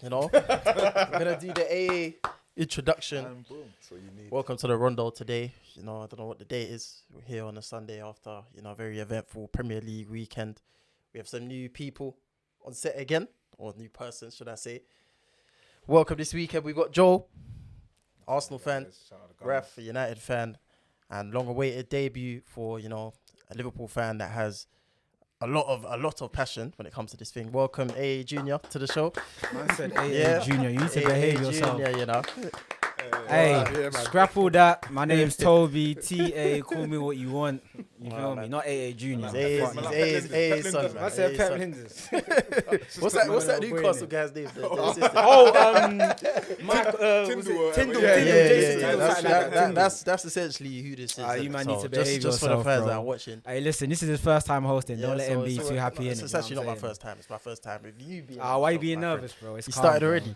you know. We're going to do the AA introduction. And boom, so you need. Welcome to the Rondo today. You know, I don't know what the date is. We're here on a Sunday after, you know, a very eventful Premier League weekend. We have some new people on set again, or new persons, should I say. Welcome this weekend. We've got Joel, Arsenal fan, Raf, a United fan, and long-awaited debut for, you know, a Liverpool fan that has a lot of passion when it comes to this thing. Welcome, AA Junior, to the show. Man said AA Junior. You need to behave yourself. Junior, you know. Hey, scrap all that. My name's Toby. TA, call me what you want. You feel me? Not AA Junior. AA son. I said Pep Linders. What's that Newcastle guy's name? Mike. Tyndall. Yeah. That's essentially who this is. You man need to behave just for the fans that are watching. Hey, listen, this is his first time hosting. Don't let him be too happy in it. It's actually not my first time. It's my first time with you being. Why are you being nervous, bro? You started already.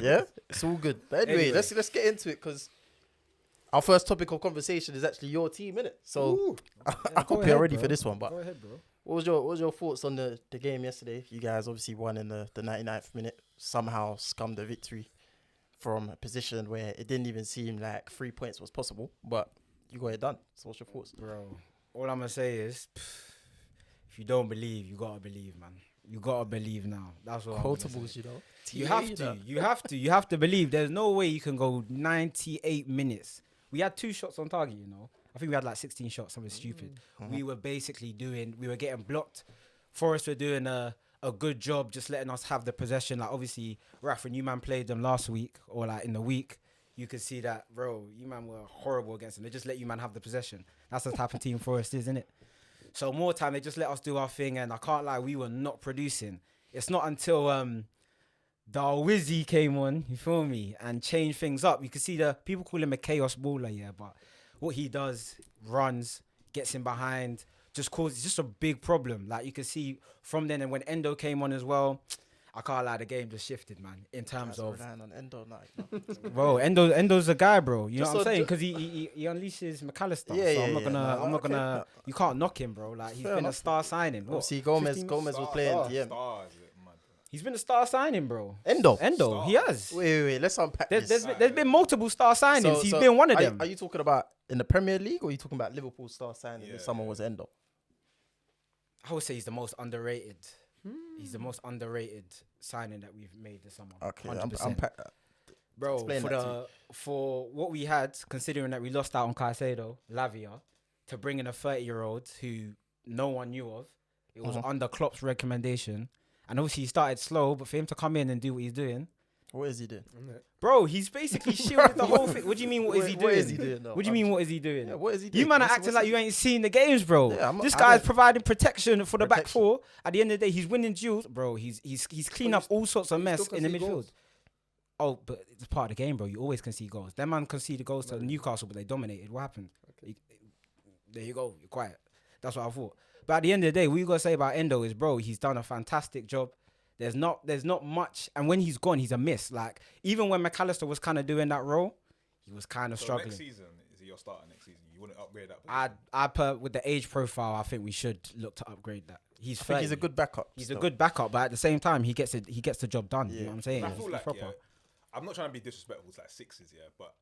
Yeah, it's all good. But anyway, let's get into it because our first topic of conversation is actually your team, innit? So I hope you're ready for this one. But go ahead, bro. What was your thoughts on the game yesterday? You guys obviously won in the 99th minute. Somehow scummed a victory from a position where it didn't even seem like 3 points was possible. But you got it done. So what's your thoughts? Bro, all I'm going to say is, if you don't believe, you got to believe, man. You got to believe now. That's what Quotables, you know. You have to believe. There's no way you can go 98 minutes. We had 2 shots on target, you know. I think we had like 16 shots, something stupid. We were basically we were getting blocked. Forest were doing a good job just letting us have the possession. Like, obviously, Raf, when you man played them last week or like in the week, you could see that, bro, you man were horrible against them. They just let you man have the possession. That's the type of team Forest is, isn't it? So more time, they just let us do our thing, and I can't lie, we were not producing. It's not until Darwizzy came on, you feel me, and changed things up. You can see the people call him a chaos baller, yeah, but what he does, runs, gets in behind, just causes just a big problem. Like, you can see from then, and when Endo came on as well, I can't lie, the game just shifted, man, in terms of... relying on Endo now. Bro, Endo's a guy, bro. You know what I'm saying? Because he unleashes McAllister. Yeah, so I'm not gonna. You can't knock him, bro. Like, he's been a star signing. What? See, Gomez was playing DM. He's been a star signing, bro. Endo, he has. Wait. Let's unpack this. There's been multiple star signings. He's been one of them. Are you talking about in the Premier League, or are you talking about Liverpool star signing? If someone was Endo, I would say he's the most underrated. He's the most underrated signing that we've made this summer. Okay, 100%. Bro, for what we had, considering that we lost out on Caicedo, Lavia, to bring in a 30-year-old who no one knew of. It was under Klopp's recommendation. And obviously he started slow, but for him to come in and do what he's doing. What is he doing? Bro, he's basically shielded the whole thing. What do you mean, what is he doing? What is he doing? No, what do you mean, what is he doing? Yeah, what is he doing? You man are acting like you ain't seen the games, bro. Yeah, this guy's providing protection for the back four. At the end of the day, he's winning duels. Bro, he's cleaned up all sorts of mess in the midfield. Goals. Oh, but it's part of the game, bro. You always concede goals. That man conceded goals to Newcastle, but they dominated. What happened? Okay. There you go. You're quiet. That's what I thought. But at the end of the day, what you got to say about Endo is, bro, he's done a fantastic job. There's not much, and when he's gone, he's a miss. Like, even when McAllister was kind of doing that role, he was kind of struggling. Next season, is he your starter next season? You wouldn't upgrade that position? With the age profile, I think we should look to upgrade that. I think he's a good backup. He's a good backup, but at the same time, he gets the job done. Yeah. You know what I'm saying? I feel like, I'm not trying to be disrespectful to like sixes, but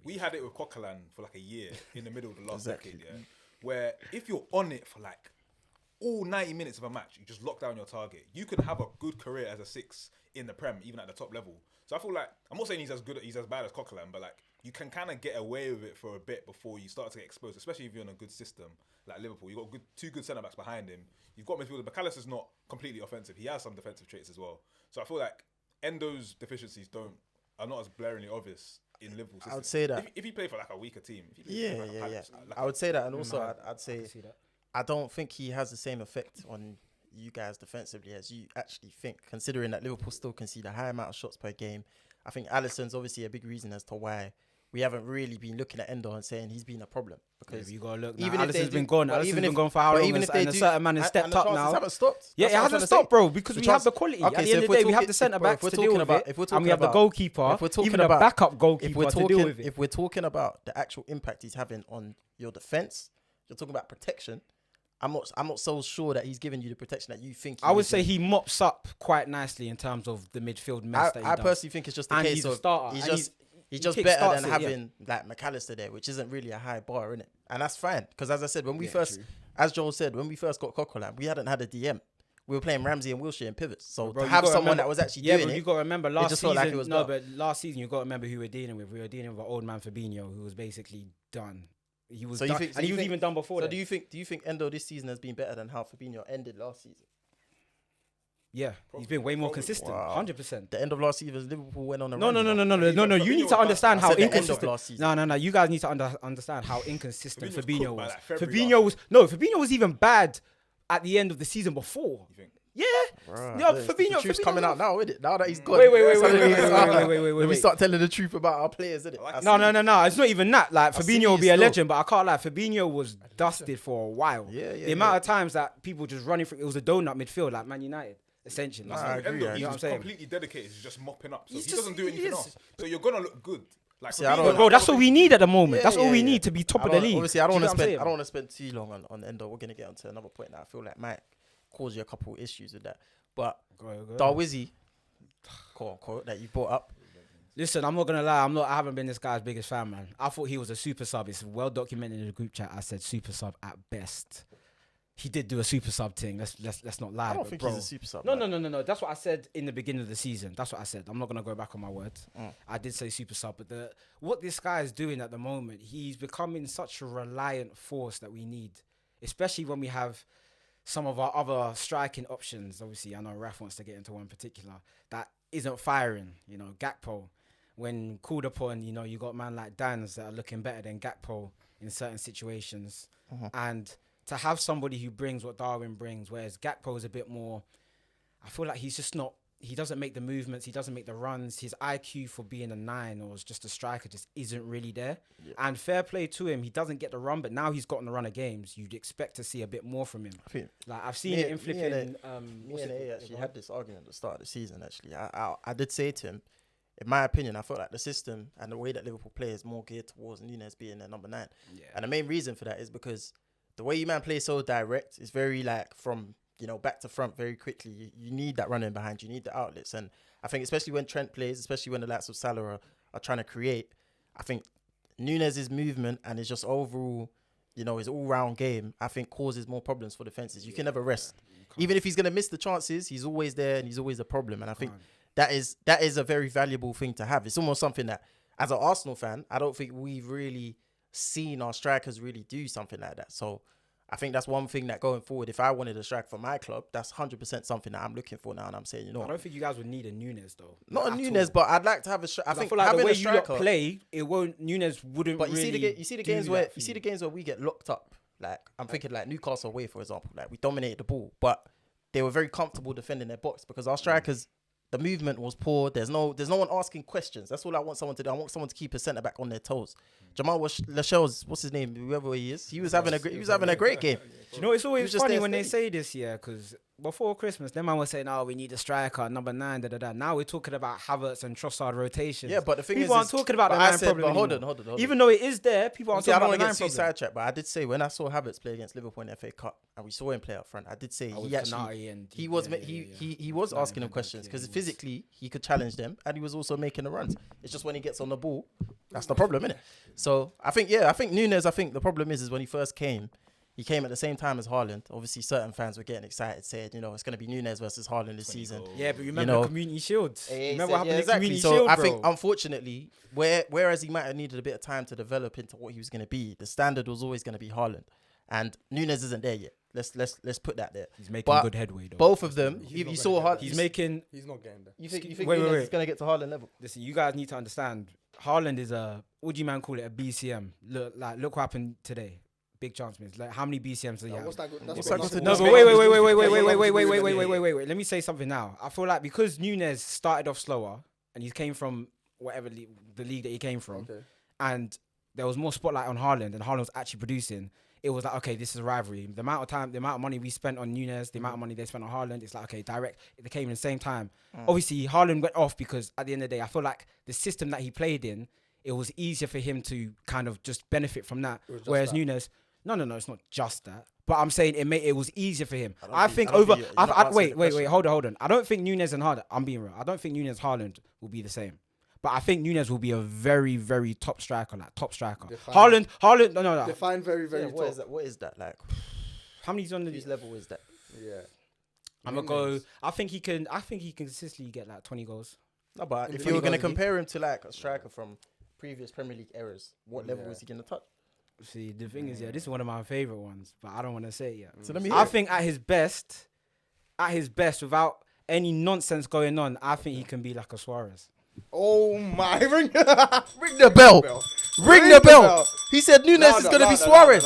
we had it with Coquelin for like a year in the middle of the last decade, where if you're on it for like all 90 minutes of a match, you just lock down your target. You can have a good career as a 6 in the Prem, even at the top level. So I feel like, I'm not saying he's as bad as Coquelin, but like, you can kind of get away with it for a bit before you start to get exposed, especially if you're in a good system like Liverpool. You've got two good centre-backs behind him. You've got midfielder. McAllister's not completely offensive. He has some defensive traits as well. So I feel like Endo's deficiencies are not as blaringly obvious in Liverpool system. I would say that. If he played for like a weaker team. I would say that, and also I'd say I don't think he has the same effect on you guys defensively as you actually think, considering that Liverpool still concede a high amount of shots per game. I think Alisson's obviously a big reason as to why we haven't really been looking at Endo and saying he's been a problem. Because you gotta look. Even if Alisson's been gone, Alisson's been gone for how long? Even if a certain man has stepped up now. Haven't stopped. Yeah, it hasn't stopped, bro. Because we have the quality. At the end of the day, we have the centre backs to deal with it, and we have the goalkeeper, even the backup goalkeeper to deal with it. If we're talking about the actual impact he's having on your defence, you're talking about protection. I'm not so sure that he's giving you the protection that you think. I would say he mops up quite nicely in terms of the midfield mess that he I does. personally think it's just the And case he's a of starter, he's and just he better kick-starts than it, having like McAllister there, which isn't really a high bar, innit? And that's fine because as I said, when we first, true. as Joel said, when we first got Coquelin, we hadn't had a DM. We were playing Ramsey and Wilshere in pivots, so Bro, to you have gotta someone remember- that was actually Yeah, doing but it, you got to remember last just season. felt like it was No, better. but last season you got to remember who we're dealing with. We were dealing with an old man Fabinho who was basically done. He was So you done, think- so and you he was think- even done before. So that. do you think Endo this season has been better than how Fabinho ended last season? Yeah, he's been way more Probably. consistent. Wow. 100%. The end of last season, Liverpool went on a No. run. You Fabinho need was to bad. understand I how said the end of inconsistent. last season. No. You guys need to understand how inconsistent Fabinho was Fabinho cooked by, was. like, February Fabinho was even bad at the end of the season before. You think? Yeah. Bruh, No, the Fabinho. truth's Fabinho coming was- out now, isn't it? Now that he's gone. Wait. Let me start telling the truth about our players, isn't it? I like No. It's not even that. Like I see Fabinho will it be a still. legend, but I can't lie. Fabinho was dusted for a while. Yeah, The amount of times that people just running through, it was a donut midfield, like Man United, essentially. Nah, I agree, Endo, I he's You know what I'm saying? completely dedicated to just mopping up. So He's he just- doesn't do he anything is. else. So you're gonna look good. Like See, I Fabinho, don't- Bro, that's all we need at the moment. Yeah, That's all yeah, we yeah. need to be top of the league. Obviously, I don't Do you want to get what I'm spend. saying? I don't want to spend too long on Endo. We're gonna get onto another point that I feel like might cause you a couple issues with that. But Go ahead. Darwizzy, quote unquote, that you brought up. Listen, I'm not gonna lie. I haven't been this guy's biggest fan, man. I thought he was a super sub. It's well documented in the group chat. I said super sub at best. He did do a super sub thing. Let's not lie. I don't but think bro, he's a super sub. No. man. That's what I said in the beginning of the season. That's what I said. I'm not gonna go back on my words. Mm. I did say super sub, but what this guy is doing at the moment, he's becoming such a reliant force that we need, especially when we have some of our other striking options. Obviously, I know Raf wants to get into one particular that isn't firing. You know, Gakpo. When called upon, you know, you got man like Dan's that are looking better than Gakpo in certain situations, and to have somebody who brings what Darwin brings, whereas Gakpo is a bit more, I feel like he's just not, he doesn't make the movements, he doesn't make the runs, his IQ for being a 9 or just a striker just isn't really there. Yeah. And fair play to him, he doesn't get the run, but now he's gotten the run of games, you'd expect to see a bit more from him. I think Like I've seen it in flipping. me and A actually had this argument at the start of the season. Actually, I did say to him, in my opinion, I felt like the system and the way that Liverpool play is more geared towards Nunez being their number 9. Yeah. And the main reason for that is because the way you man play so direct is very like from, you know, back to front very quickly. You need that running behind. You need the outlets. And I think especially when Trent plays, especially when the likes of Salah are trying to create, I think Nunez's movement and his just overall, you know, his all-round game, I think causes more problems for defenses. You can never rest. Even if he's going to miss the chances, he's always there and he's always a problem. And I think that is a very valuable thing to have. It's almost something that, as an Arsenal fan, I don't think we've really seen our strikers really do something like that. So I think that's one thing that going forward, if I wanted a striker for my club, that's 100% something that I'm looking for now. And I'm saying, you know, I don't think you guys would need a Nunez though. not a at Nunez, all. but I'd like to have a striker. I I think feel like having the way a you lot striker, play, it won't. Nunez wouldn't. but you really see the do games that where for you see the games where we get locked up. Like I'm thinking like Newcastle away, for example. Like we dominated the ball, but they were very comfortable defending their box because our strikers, the movement was poor. There's no one asking questions. That's all I want someone to do. I want someone to keep a centre back on their toes. Jamal Lascelles, what's his name? Whoever he is, he was having a great game. Do you know, it's He always was just funny there when they steady. say this, yeah, because before Christmas, them man was saying, "Oh, we need a striker, number 9." Now we're talking about Havertz and Trossard rotations. Yeah, but the thing people is, aren't talking about but the I 9 said, problem but hold anymore. on. Even though it is there, people aren't See, I talking don't about want the to 9 get too problem. sidetracked, but I did say when I saw Havertz play against Liverpool in the FA Cup and we saw him play up front, I did say he actually he was asking them questions because physically he could challenge them and he was also making the runs. It's just when he gets on the ball, that's the problem, isn't it? So I think Nunez. I think the problem is when he first came. He came at the same time as Haaland. Obviously, certain fans were getting excited, saying, you know, it's going to be Nunez versus Haaland this season. Yeah, but remember know, the Community Shield. Remember what happened in exactly. Community So Shield, I bro? think, unfortunately, whereas he might have needed a bit of time to develop into what he was going to be, the standard was always going to be Haaland, and Nunez isn't there yet. Let's put that there. He's making But good headway, though. Both of them, He's you not saw gonna Haaland. He's making. He's not getting there. You think Wait, Nunez is going to get to Haaland level? Listen, you guys need to understand. Haaland is what do you man call it? A BCM. Look what happened today. Big chance, man. Like how many BCMs do you have? What's that good? That's What's got that nothing good to to No, do but with- wait. Let me say something now. I feel like because Nunez started off slower and he came from whatever the league that he came from, Okay. and there was more spotlight on Haaland and Haaland was actually producing. It was like, okay, this is a rivalry. The amount of time, the amount of money we spent on Nunez, the amount of money they spent on Haaland, it's like, okay, direct. They came in the same time. Obviously, Haaland went off because at the end of the day, I feel like the system that he played in, it was easier for him to kind of just benefit from that. It was just Whereas that. Nunez, no, it's not just that. but I'm saying it was easier for him. don't I think- think I don't over. think you're not answering Wait, the wait, question. hold on. I don't think Nunez and Haaland. I'm being real. I don't think Nunez Haaland will be the same. But I think Nunez will be a very, very top striker, like top striker. Define. Haaland, no. Define very, very Yeah, what top. is that? What is that like? How many's on Whose the? level is that? Yeah. I'm gonna go. I think he can consistently get like 20 goals. No, but In if the you were going to league. compare him to like a striker from previous Premier League eras, what level Yeah. is he going to touch? See, the thing is, this is one of my favorite ones, but I don't want to say it yet. So let me. I think at his best, without any nonsense going on, I think he can be like a Suarez. Oh my! Ring the bell. Ring the bell. He said Nunez is going to be Suarez.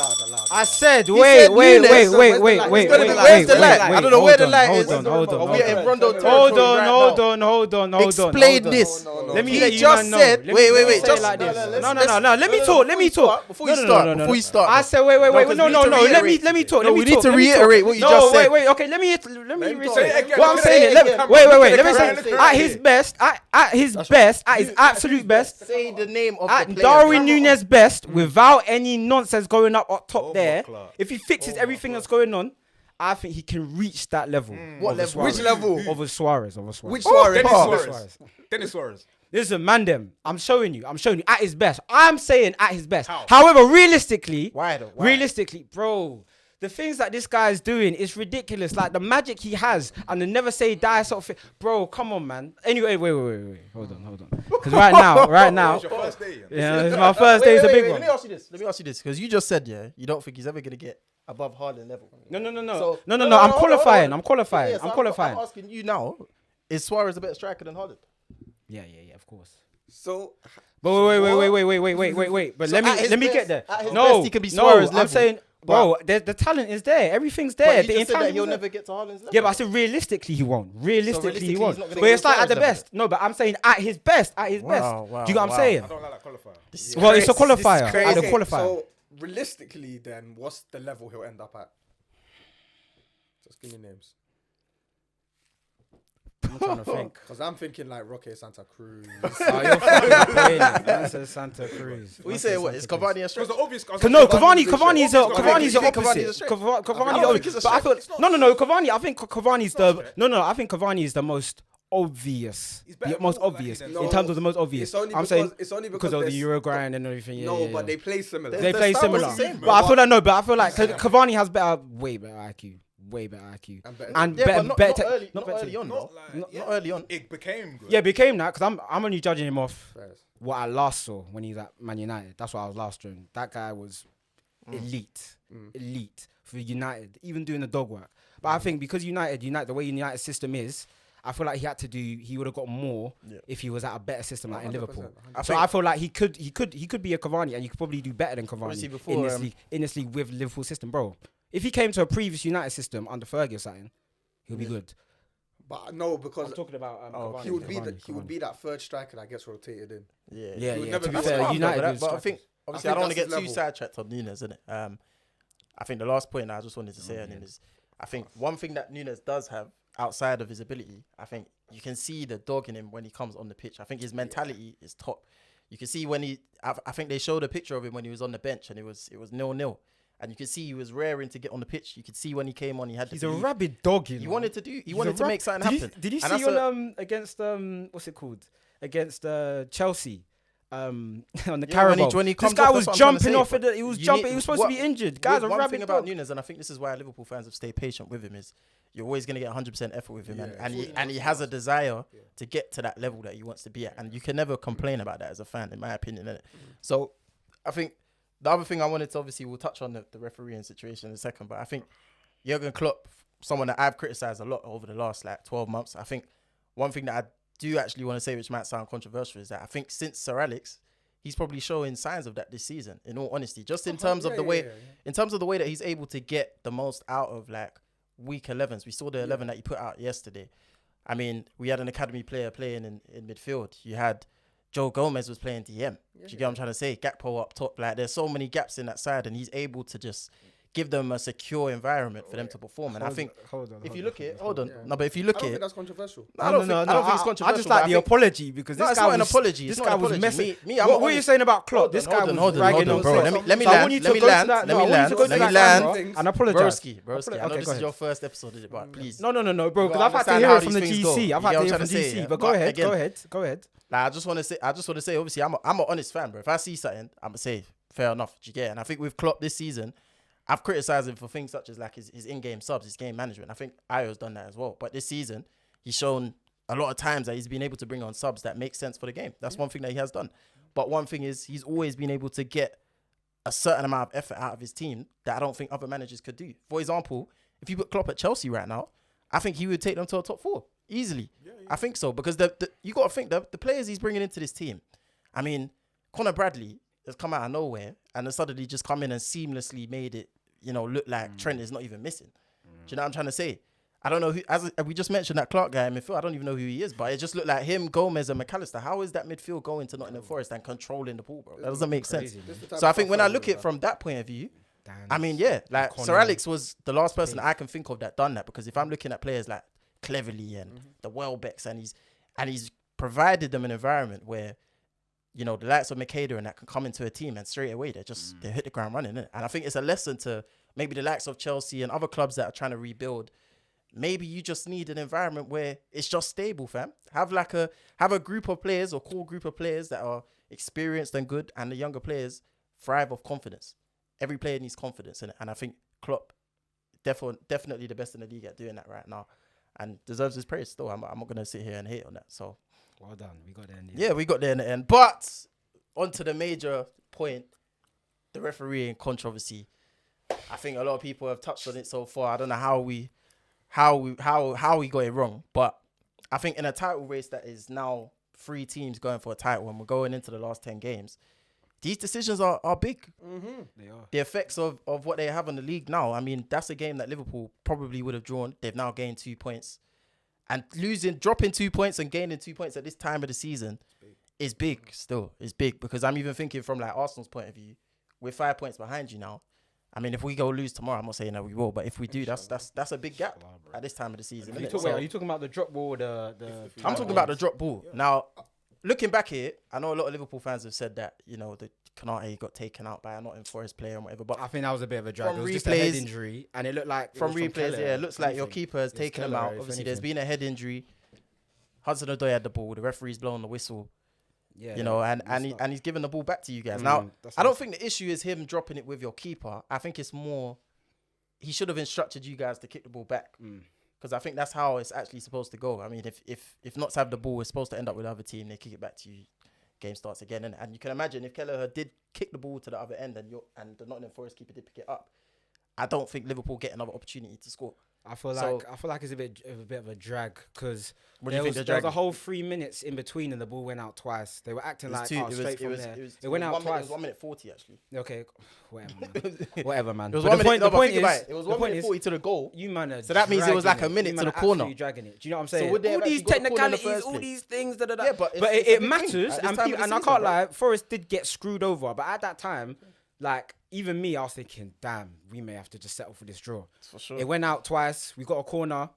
I said, He wait, said Nunez. Where's the light? I don't know where the light is. Hold on. Are we in Rondo Hold territory on, right hold now? on, hold on. Explain this. Let me He let you just man know. said- Let wait, me wait, say just- it like this. no, No, let's- Let me talk. Let me talk. Before you start. Before you start. I said, wait. No, No, 'cause no. we need to Let me talk. No, Let me we need talk. to Let me talk. reiterate what you No, just said. wait. Okay, let me Say it reiterate. again. What I'm Say saying it is, let me again. wait. Let me Correct. say, at his best, at his absolute best, Say the name of at the player. Darwin Nunez best, without any nonsense going up top Oh, there, Clark. if he fixes everything that's going on, I think he can reach that level. What of a level? Suarez. Which level? Of a Suarez. Which Suarez? Dennis Oh. Suarez. Dennis Suarez. Listen, man, I'm showing you at his best. I'm saying at his best. How? However, realistically, Why though? Why? realistically, bro, the things that this guy is doing is ridiculous. Like the magic he has and the never say die sort of thing. Bro, come on, man. Anyway, wait. Hold on. Because right now, It's your first day. yeah, it's my first day. It's a big one. Let me ask you this, because you just said you don't think he's ever gonna get above Haaland level. No. So- No. no, I'm hold on, qualifying. hold on. I'm qualifying. Yes, I'm qualifying. I'm asking you now: is Suarez a better striker than Haaland? Yeah, of course. So But wait. But So let at his me best- get there. at his No, best, he can be Suarez I'm level, saying, bro, the talent is there. Everything's there. But The you just said that intangibles he'll there. never get to Haaland's level. Yeah, but I said realistically he won't. Realistically he realistically, won't. he's not gonna But get it's to like at the Suarez best. No, but I'm saying at his best. Wow, Do you get what I'm wow. saying? I don't like that qualifier. Well, it's a This is qualifier. crazy. At the okay, qualifier. so realistically, then, what's the level he'll end up at? Just give me names. I'm trying to think. Because I'm thinking like Roque Santa Cruz. Oh, you're fucking playing it. Man said Santa Cruz. We say what? Is Cavani a Because striker? the obvious. No, Cavani's the think he's opposite. a striker? Cavani, he's a but I feel striker. no. Cavani, I think Cavani's the no. I think Cavani is the most obvious. He's better The most footballer obvious than in No, terms of the most obvious. it's only I'm because- saying it's only because of the because Euro grind and everything. Yeah, No, yeah, but yeah. they play similar. They The play style was similar. the same, But I feel like But I feel like Cavani has way better IQ. Way better IQ. And better- And Yeah, better, but not better early, not not better early on. Not though. like Not yeah. early on. It became good. Yeah, became that because I'm only judging him off First. what I last saw when he was at Man United. That's what I was last doing. That guy was elite for United, even doing the dog work. But I think because United, the way United system is, I feel like he would have got more if he was at a better system like in 100%, Liverpool. 100%. So I feel like he could be a Cavani, and you could probably do better than Obviously Cavani before, in this league with Liverpool system, bro. If he came to a previous United system under Fergie or something, he'll be good. But no, because I'm talking about Cavani. he would be Cavani. that third striker that gets rotated in. Yeah. He would To never be be fair, smart, United. but, do but I strike think it. obviously I think don't want to that's get his too level. sidetracked on Nunez, innit? I think the last point I just wanted to say on him is I think one thing that Nunez does have outside of his ability, I think you can see the dog in him when he comes on the pitch. I think his mentality is top. You can see when I think they showed a picture of him when he was on the bench and it was 0-0. And you could see he was raring to get on the pitch. You could see when he came on, he had He's the a belief. rabid dog, you know. He wanted to do. He He's wanted a to make something happen. Did you And see that's on against what's it called against Chelsea on the Yeah, Carabao? when he This comes guy off, was that's what I'm trying to jumping say, off but of it. He was you jumping. need- He was supposed to be injured. Guy's a One rabid thing about dog. Nunez, and I think this is why Liverpool fans have stayed patient with him, is you're always going to get 100% effort with him, and he has a desire to get to that level that he wants to be at, and you can never complain about that as a fan, in my opinion. Innit? So I think the other thing I wanted to, obviously we'll touch on the refereeing situation in a second, but I think Jurgen Klopp, someone that I've criticised a lot over the last 12 months, I think one thing that I do actually want to say, which might sound controversial, is that I think since Sir Alex, he's probably showing signs of that this season, in all honesty, just in terms of the way, in terms of the way that he's able to get the most out of week 11s. We saw the 11 that he put out yesterday. I mean, we had an academy player playing in midfield. You had Joe Gomez was playing DM. Do you get what I'm trying to say? Gakpo up top. There's so many gaps in that side, and he's able to just give them a secure environment for them to perform. And I think if you look at it, no, but if you I look don't at think it, that's controversial. I don't think it's controversial. I just like but the I think- apology because No, this it's guy not an was apology. This It's not guy an was apology. messing. Me, I'm What not were you honest. saying about Klopp? Hold This on, guy hold was on, hold on, ragging hold on, on bro. City. Let me So I land. want you Let to me go to land. that- Let no, I me want you land. to go to Let me that land. camera and apologize. Broski. I know this is your first episode, but please. No, bro. Because gotta I've had to understand hear how it from the these things GC. go. I've You had get to what hear I'm it from trying to say, GC. yeah? But But go ahead. again- Go ahead. Like, I just want to say, obviously, I'm an honest fan, bro. If I see something, I'm gonna say fair enough. Do you get it? And I think with Klopp this season, I've criticised him for things such as like his in-game subs, his game management. I think Ayo's done that as well. But this season, he's shown a lot of times that he's been able to bring on subs that make sense for the game. That's one thing that he has done. But one thing is he's always been able to get a certain amount of effort out of his team that I don't think other managers could do. For example, if you put Klopp at Chelsea right now, I think he would take them to a top 4 easily. I think so because you got to think the players he's bringing into this team. I mean, Conor Bradley has come out of nowhere and has suddenly just come in and seamlessly made it, look like Trent is not even missing. Do you know what I'm trying to say? I don't know who, as we just mentioned that Clark guy in midfield, I don't even know who he is, but it just looked like him, Gomez and McAllister. How is that midfield going to Nottingham Forest and controlling the ball, bro? That doesn't make sense. So I think when I look at it from that point of view, I mean, yeah, like Sir Alex was the last person I can think of that done that, because if I'm looking at players like Cleverley and the Welbecks and he's provided them an environment where, the likes of Makeda and that can come into a team and straight away they hit the ground running, innit? And I think it's a lesson to maybe the likes of Chelsea and other clubs that are trying to rebuild. Maybe you just need an environment where it's just stable, fam. Have a group of players or core group of players that are experienced and good, and the younger players thrive off confidence. Every player needs confidence in it, and I think Klopp definitely the best in the league at doing that right now, and deserves his praise. Still, I'm not gonna sit here and hate on that. So, well done. We got there in the end. Yeah, we got there in the end. But onto the major point, the refereeing controversy. I think a lot of people have touched on it so far. I don't know how we got it wrong, but I think in a title race that is now 3 teams going for a title and we're going into the last 10 games, these decisions are big. They are. The effects of what they have on the league now, I mean, that's a game that Liverpool probably would have drawn. They've now gained 2 points. And dropping 2 points and gaining 2 points at this time of the season is big still. It's big because I'm even thinking from like Arsenal's point of view, we're 5 points behind you now. I mean, if we go lose tomorrow, I'm not saying that we will, but if we do, that's a big gap at this time of the season. Are you talking about the drop ball? I'm talking about the drop ball. Now, looking back here, I know a lot of Liverpool fans have said that, the Kanate got taken out by a Nottingham Forest player and whatever. But I think that was a bit of a drag. From It was just a head replays- injury, and it looked like from it was replays, Keller, it looks like your anything. keeper has It was taken him Keller, out. if Obviously, there's anything. been a head injury. Hudson-Odoi had the ball. The referee's blowing the whistle. Yeah, And he's giving the ball back to you guys. Now, that's I don't nice. think the issue is him dropping it with your keeper. I think it's more he should have instructed you guys to kick the ball back, because I think that's how it's actually supposed to go. I mean, if Notts have the ball, it's supposed to end up with the other team. They kick it back to you. Game starts again, and you can imagine if Kelleher did kick the ball to the other end and the Nottingham Forest keeper did pick it up, I don't think Liverpool get another opportunity to score. I feel like it's a bit of a drag because What do you think the there was drag a is? whole 3 minutes in between and the ball went out twice. They were acting like straight from there. It went out 1 minute, twice. It was 1 minute 40 actually. Okay, whatever, man. It was But 1 the minute. point- the point think about is- it. It was the 1 point minute is, 40 to the goal. You man are So that means it was like dragging a minute You to man the are corner. absolutely dragging it. Do you know what I'm saying? would they have All these actually got a corner in the technicalities, first all place? these things, Yeah, but it's a it big thing matters, at this and time of the I season, can't bro. lie. Forest did get screwed over, but at that time, like even me, I was thinking, damn, we may have to just settle for this draw. For sure. It went out twice. We got a corner,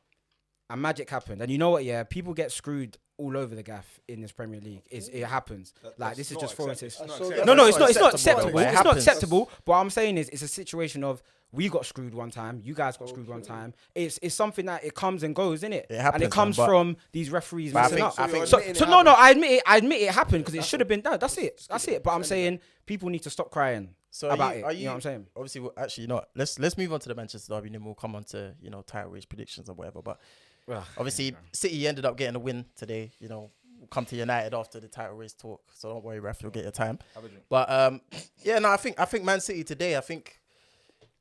and magic happened. And you know what? Yeah, people get screwed all over the gaff in this Premier League. It happens. Like this is just Forest. No, it's not acceptable. But it It's not happens. acceptable. But what I'm saying is, it's a situation of we got screwed one time, you guys got screwed one time. It's something that it comes and goes, innit? It happens, and it comes man, but- from these referees But I messing think- up. I think- So no, I admit it happened because it should have been done. That's it. But I'm saying people need to stop crying about it. You know what I'm saying? Obviously, actually, you know what? Let's move on to the Manchester derby, and then we'll come on to title race predictions or whatever. But obviously, City ended up getting a win today. We'll come to United after the title race talk, so don't worry, Raf, you'll get your time. But I think Man City today, I think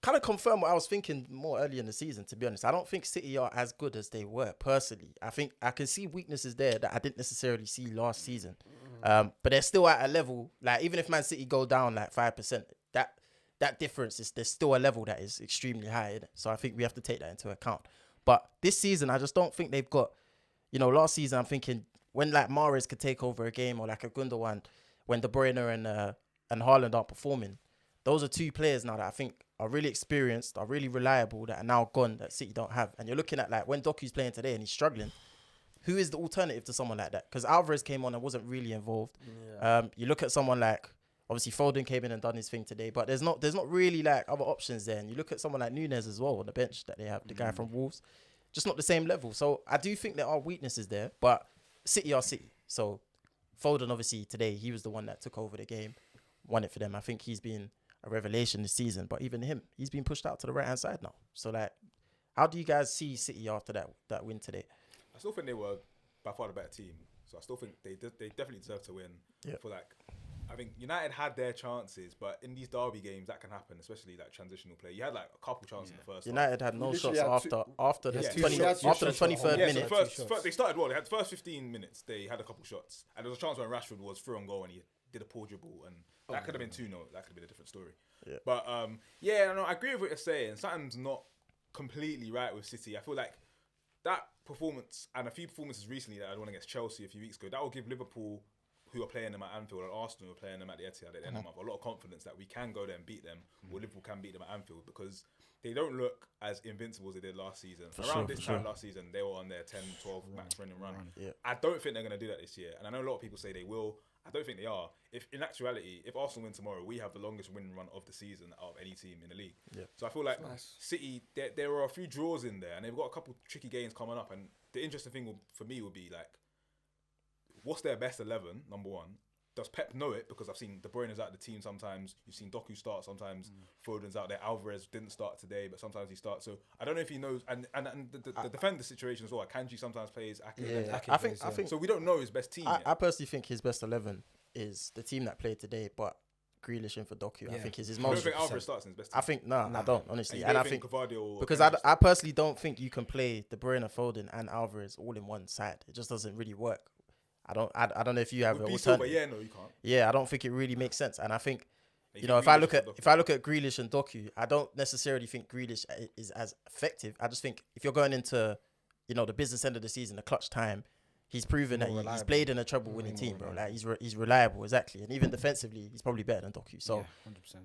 kind of confirmed what I was thinking more earlier in the season. To be honest, I don't think City are as good as they were personally. I think I can see weaknesses there that I didn't necessarily see last season. But they're still at a level, like even if Man City go down like 5%, that difference is, there's still a level that is extremely high, innit? So I think we have to take that into account. But this season, I just don't think they've got, last season I'm thinking when like Mahrez could take over a game, or like a Gundogan, when De Bruyne and Haaland aren't performing, those are two players now that I think are really experienced, are really reliable, that are now gone, that City don't have. And you're looking at like when Doku's playing today and he's struggling, who is the alternative to someone like that? Because Alvarez came on and wasn't really involved. You look at someone like, obviously Foden came in and done his thing today, but there's not really like other options there. And you look at someone like Nunez as well on the bench that they have, the guy from Wolves, just not the same level. So I do think there are weaknesses there, but City are City. So Foden, obviously today, he was the one that took over the game, won it for them. I think he's been a revelation this season, but even him, he's been pushed out to the right-hand side now. So like, how do you guys see City after that win today? I still think they were by far the better team. So I still think they definitely deserve to win. Yep. For like, I think United had their chances, but in these derby games that can happen, especially like transitional play. You had like a couple chances in the first. United had no literally shots had after the Yeah, 23rd Yeah, minute. so they started well. They had the first 15 minutes. They had a couple shots, and there was a chance when Rashford was through on goal and he did a poor dribble, and that could have been 2-0. That could have been a different story. Yeah. But I agree with what you're saying. Something's not completely right with City. I feel like that performance and a few performances recently that I won against Chelsea a few weeks ago, that will give Liverpool, who are playing them at Anfield, and Arsenal, who are playing them at the Etihad at the end of the month, a lot of confidence that we can go there and beat them, or Liverpool can beat them at Anfield, because they don't look as invincible as they did last season. Around this time last season, they were on their 10, 12 max winning run. Yeah. I don't think they're going to do that this year. And I know a lot of people say they will. I don't think they are. If in actuality, if Arsenal win tomorrow, we have the longest winning run of the season out of any team in the league. Yeah. So I feel like City, there are a few draws in there, and they've got a couple tricky games coming up. And the interesting thing for me would be like, what's their best 11? Number one. Does Pep know it? Because I've seen De Bruyne's out the team sometimes. You've seen Doku start sometimes. Foden's out there. Alvarez didn't start today, but sometimes he starts. So I don't know if he knows. And the defender situation as well. Kanji sometimes plays. Ake I think. So we don't know his best team. I personally think his best 11 is the team that played today, but Grealish in for Doku. I think is his I don't most. think Alvarez starts in his best team. I think I don't honestly, and I think Gvardiol because I personally don't think you can play De Bruyne, Foden, and Alvarez all in one side. It just doesn't really work. I don't know if you have an alternative. Yeah, no, you can't. Yeah, I don't think it really makes sense. And I think, if I look at Grealish and Doku, I don't necessarily think Grealish is as effective. I just think if you're going into, the business end of the season, the clutch time, he's proven that he's played in a treble-winning team, bro. Like he's reliable, exactly. And even defensively, he's probably better than Doku. So, 100%.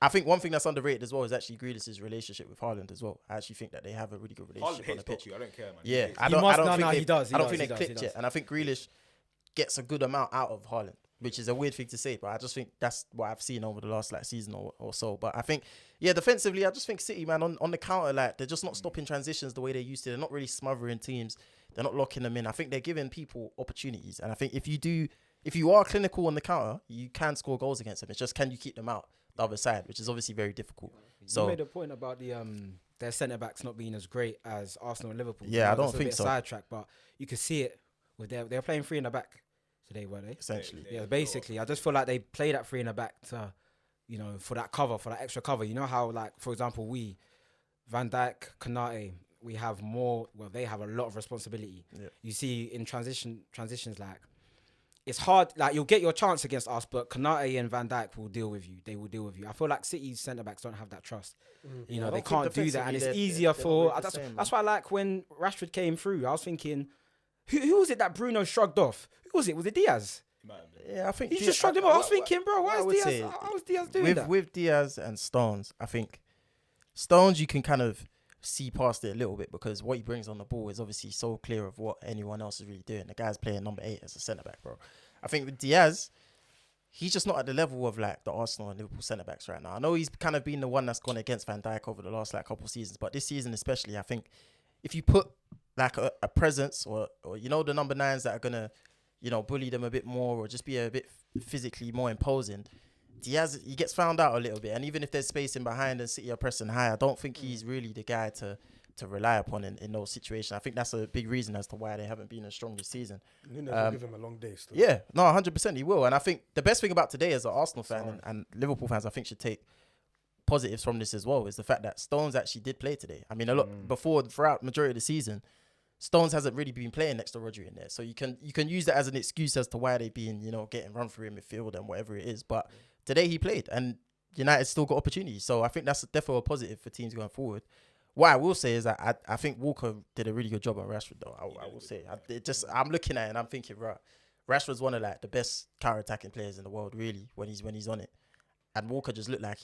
I think one thing that's underrated as well is actually Grealish's relationship with Haaland as well. I actually think that they have a really good relationship on the pitch. Doku. I don't care, man. Yeah, I don't think they clicked yet, and I think Grealish gets a good amount out of Haaland, which is a weird thing to say, but I just think that's what I've seen over the last season or so. But I think, defensively, I just think City, man, on the counter, they're just not stopping transitions the way they used to. They're not really smothering teams. They're not locking them in. I think they're giving people opportunities. And I think if you are clinical on the counter, you can score goals against them. It's just, can you keep them out the other side, which is obviously very difficult. So you made a point about their centre backs not being as great as Arsenal and Liverpool. Yeah, I don't think so. Sidetrack, but you could see it with they're playing 3 in the back today, weren't they? Essentially. Yeah, basically. I just feel like they play that 3 in the back to, for that cover, for that extra cover. You know how, like, for example, Van Dijk, Konate, we have more, they have a lot of responsibility. Yeah. You see in transitions, like, it's hard, like, you'll get your chance against us, but Konate and Van Dijk will deal with you. They will deal with you. I feel like City's centre-backs don't have that trust. They can't do that, and it's easier for... That's why I like when Rashford came through. I was thinking... Who was it that Bruno shrugged off? Who was it? Was it Diaz? Yeah, I think he just shrugged him off. I was thinking, bro, why is Diaz doing that? With Diaz and Stones, I think Stones you can kind of see past it a little bit because what he brings on the ball is obviously so clear of what anyone else is really doing. The guy's playing number 8 as a centre back, bro. I think with Diaz, he's just not at the level of like the Arsenal and Liverpool centre backs right now. I know he's kind of been the one that's gone against Van Dijk over the last couple of seasons, but this season especially, I think if you put like a presence or the number 9s that are gonna bully them a bit more or just be a bit physically more imposing, Diaz, he gets found out a little bit, and even if there's space in behind and City are pressing high, I don't think he's really the guy to rely upon in those situations. I think that's a big reason as to why they haven't been as strong this season. Nunez will give him a long day still. Yeah, no, 100% he will, and I think the best thing about today as an Arsenal fan and Liverpool fans, I think should take positives from this as well, is the fact that Stones actually did play today. I mean, a lot throughout majority of the season, Stones hasn't really been playing next to Rodri in there, so you can use that as an excuse as to why they've been getting run through in midfield and whatever it is. But today he played, and United still got opportunities, so I think that's definitely a positive for teams going forward. What I will say is that I think Walker did a really good job on Rashford, though. I will say, I'm looking at it and I'm thinking, right, Rashford's one of like the best counter-attacking players in the world, really, when he's on it. and Walker just looked like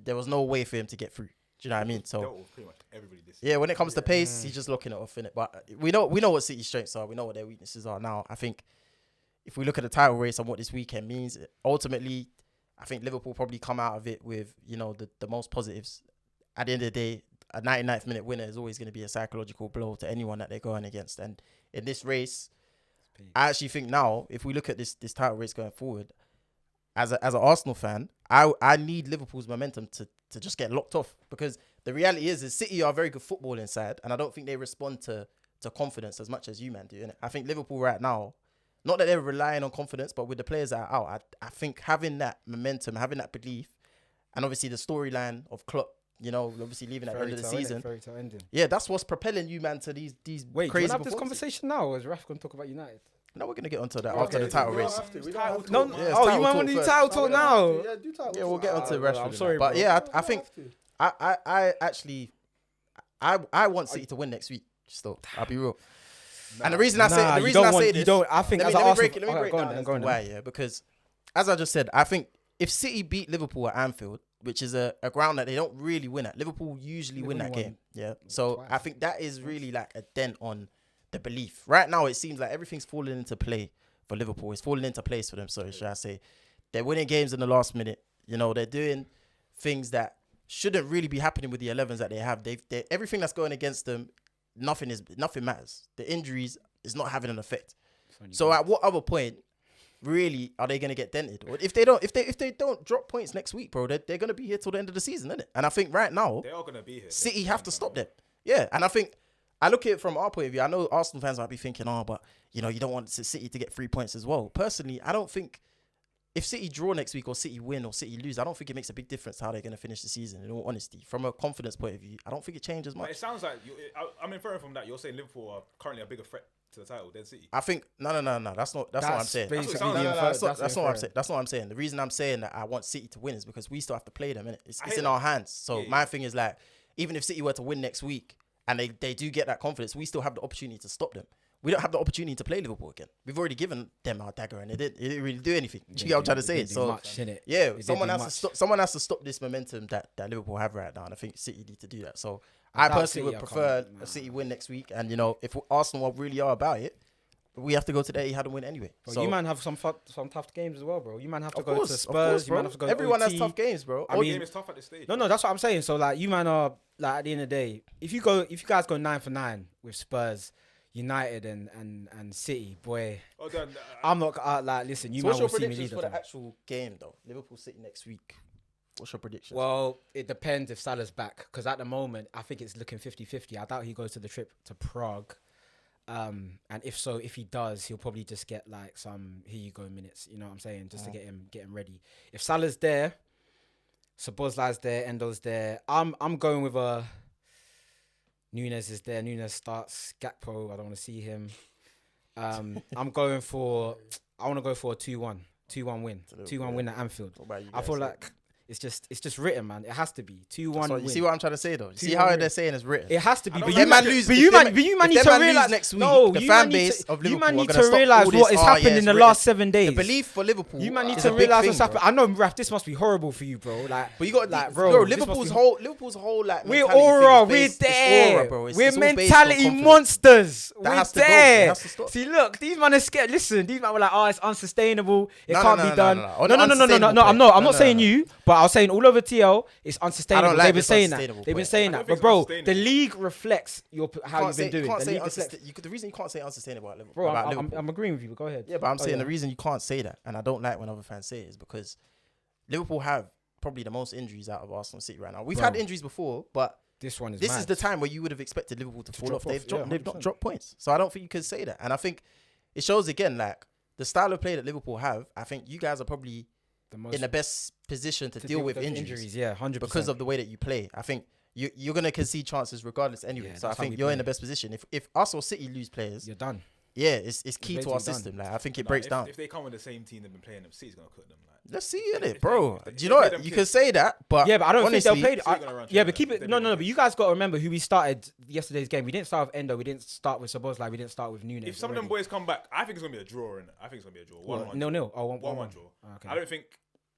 there was no way for him to get through. Do you know what I mean? So Dealt with pretty much everybody this yeah, when it comes to pace, he's just looking it off in it. But we know what City's strengths are. We know what their weaknesses are now. I think if we look at the title race and what this weekend means, ultimately, I think Liverpool probably come out of it with, the most positives. At the end of the day, a 99th minute winner is always going to be a psychological blow to anyone that they're going against. And in this race, I actually think now, if we look at this title race going forward, as an Arsenal fan, I need Liverpool's momentum to just get locked off, because the reality is City are very good football inside, and I don't think they respond to confidence as much as you man do. Innit? I think Liverpool right now, not that they're relying on confidence, but with the players that are out, I think having that momentum, having that belief, and obviously the storyline of Klopp, obviously leaving at the end of the season. Fairy tale ending. Yeah, that's what's propelling you, man, to these Wait, crazy do you have this performances. conversation now, or is Raf going to talk about United? No, we're going to get onto that after the title race. We don't have to. No, Yeah, it's oh, title you might want talk to do first. title talk now. Yeah, do title Yeah, we'll talk. get onto Rashford. I'm sorry, but bro. yeah, We I don't think have to. I actually want City to win next week. Still, I'll be real. And the reason I say this, you don't. I think let as me an break it. Arsenal- Let me break go on down then, as go to on why. then. Yeah, because as I just said, I think if City beat Liverpool at Anfield, which is a ground that they don't really win at, Liverpool usually win that game. Yeah, so twice. I think that is really like a dent on the belief. Right now, it seems like everything's falling into play for Liverpool. It's falling into place for them. Sorry, should I say? They're winning games in the last minute. They're doing things that shouldn't really be happening with the 11s that they have. They everything that's going against them, nothing matters. The injuries is not having an effect. So at what other point, really, are they going to get dented? Or if they don't drop points next week, bro, they're going to be here till the end of the season, isn't it? And I think right now, They are going to be here. City have to stop them. Yeah, and I think I look at it from our point of view. I know Arsenal fans might be thinking, but you don't want City to get 3 points as well. Personally, I don't think if City draw next week or City win or City lose, I don't think it makes a big difference how they're going to finish the season. In all honesty, from a confidence point of view, I don't think it changes But much. it sounds like I'm inferring from that you're saying Liverpool are currently a bigger threat to the title than City. I think no. That's not what I'm saying. basically sounds like. the infer- That's not what I'm inferring. saying. That's not what I'm saying. The reason I'm saying that I want City to win is because we still have to play them, innit? It's I in hear our that. hands. So Yeah, my thing is like, even if City were to win next week and they do get that confidence, we still have the opportunity to stop them. We don't have the opportunity to play Liverpool again. We've already given them our dagger and it didn't really do anything. Do you get what I'm trying to say? Didn't do So much, innit? yeah, It someone didn't do has to much. stop. Someone has to stop this momentum that Liverpool have right now, and I think City need to do that. So I I doubt personally would City are prefer coming. a City win next week, and if Arsenal really are about it, we have to go to the Etihad and win anyway. Bro, So you man have some tough games as well, bro. You man have to of go course, to of Spurs. course, You man bro. have to go. Everyone has OT. tough games, bro. I The mean, game is tough at this stage. No, that's what I'm saying. So like, you man are like at the end of the day, if you guys go 9 for 9 with Spurs, United, and City, boy, Oh, then, I'm not like listen. You So man what's your will see me predictions lead for the the time. actual game, though? Liverpool City next week. What's your prediction? Well, it depends if Salah's back, because at the moment I think it's looking 50-50. I doubt he goes to the trip to Prague. And if he does, he'll probably just get like some here you go minutes. You know what I'm saying? Just to get him ready. If Salah's there, Szoboszlai's there, Endo's there. I'm going with a Nunez is there. Nunez starts. Gakpo, I don't want to see him. I want to go for a 2-1 win. 2-1 win at Anfield. What about you I guys? feel like it's just written, man. It has to be 2-1 win. You see what I'm trying to say, though? You see 2-1 how win. they're saying it's written? It has to be. I But don't you like man, it. lose- but if you them- man, but you if man need them to man lose realize next week, no, the you fan man need base to- of you Liverpool man are need gonna to stop realize all this, what is happening yeah, in the it's last written. 7 days. The belief for Liverpool. You man need is to a big realize thing, what's happening. bro. I know, Raf, this must be horrible for you, bro. Like, But you got like, bro, bro, this must Liverpool's whole like We're mentality thing aura, is we're based- it's there. aura, bro. It's We're all based on mentality confidence. monsters. That We're has to go. It there. has to stop. See, look, these men are scared. Listen, these men were like, oh, it's unsustainable. It No, can't no, be no, done. no, no, no. No, On no, the no, no, no, unsustainable no. I'm point. not. I'm No, not no, saying no. you, but I was saying all over TL, it's unsustainable. like They've been this saying that. unsustainable They've been point. saying I that. don't But think bro, it's the unsustainable. league reflects how you've been doing. Can't The say league reflects. the reason you can't say unsustainable at Liverpool. Bro, about I'm Liverpool. agreeing with you. But go ahead. Yeah, but I'm Oh, saying yeah. the reason you can't say that, and I don't like when other fans say it, is because Liverpool have probably the most injuries out of Arsenal City right now. We've Bro. had injuries before, but This one is this mad. is the time where you would have expected Liverpool to fall drop off. They've off, yeah, they've not 100%. dropped points, so I don't think you can say that. And I think it shows again, like the style of play that Liverpool have. I think you guys are probably the most in the best position to deal with those injuries Yeah, 100%. because of the way that you play. I think you're gonna concede chances regardless anyway. Yeah, so I that's how think we you're in play. the best position. If us or City lose players, you're done. yeah, it's key to basically our done. system. Like I think it Nah, breaks if, down. If they come with the same team they've been playing, them City's gonna cook them. Like, Let's see if it, they- bro. if they- Do you if know they what? them You kids- can say that, but Yeah, but I don't honestly, think they'll play. City gonna run Yeah, through but keep them. it. They No, do no, that. but you guys got to remember who we started yesterday's game. We didn't start with Endo. We didn't start with Szoboszlai. We didn't start with Nunez. If some of them boys come back, I think it's gonna be a draw. I think it's gonna be a draw. 1-1. 0-0. Oh, 1-1 draw. Okay. I don't think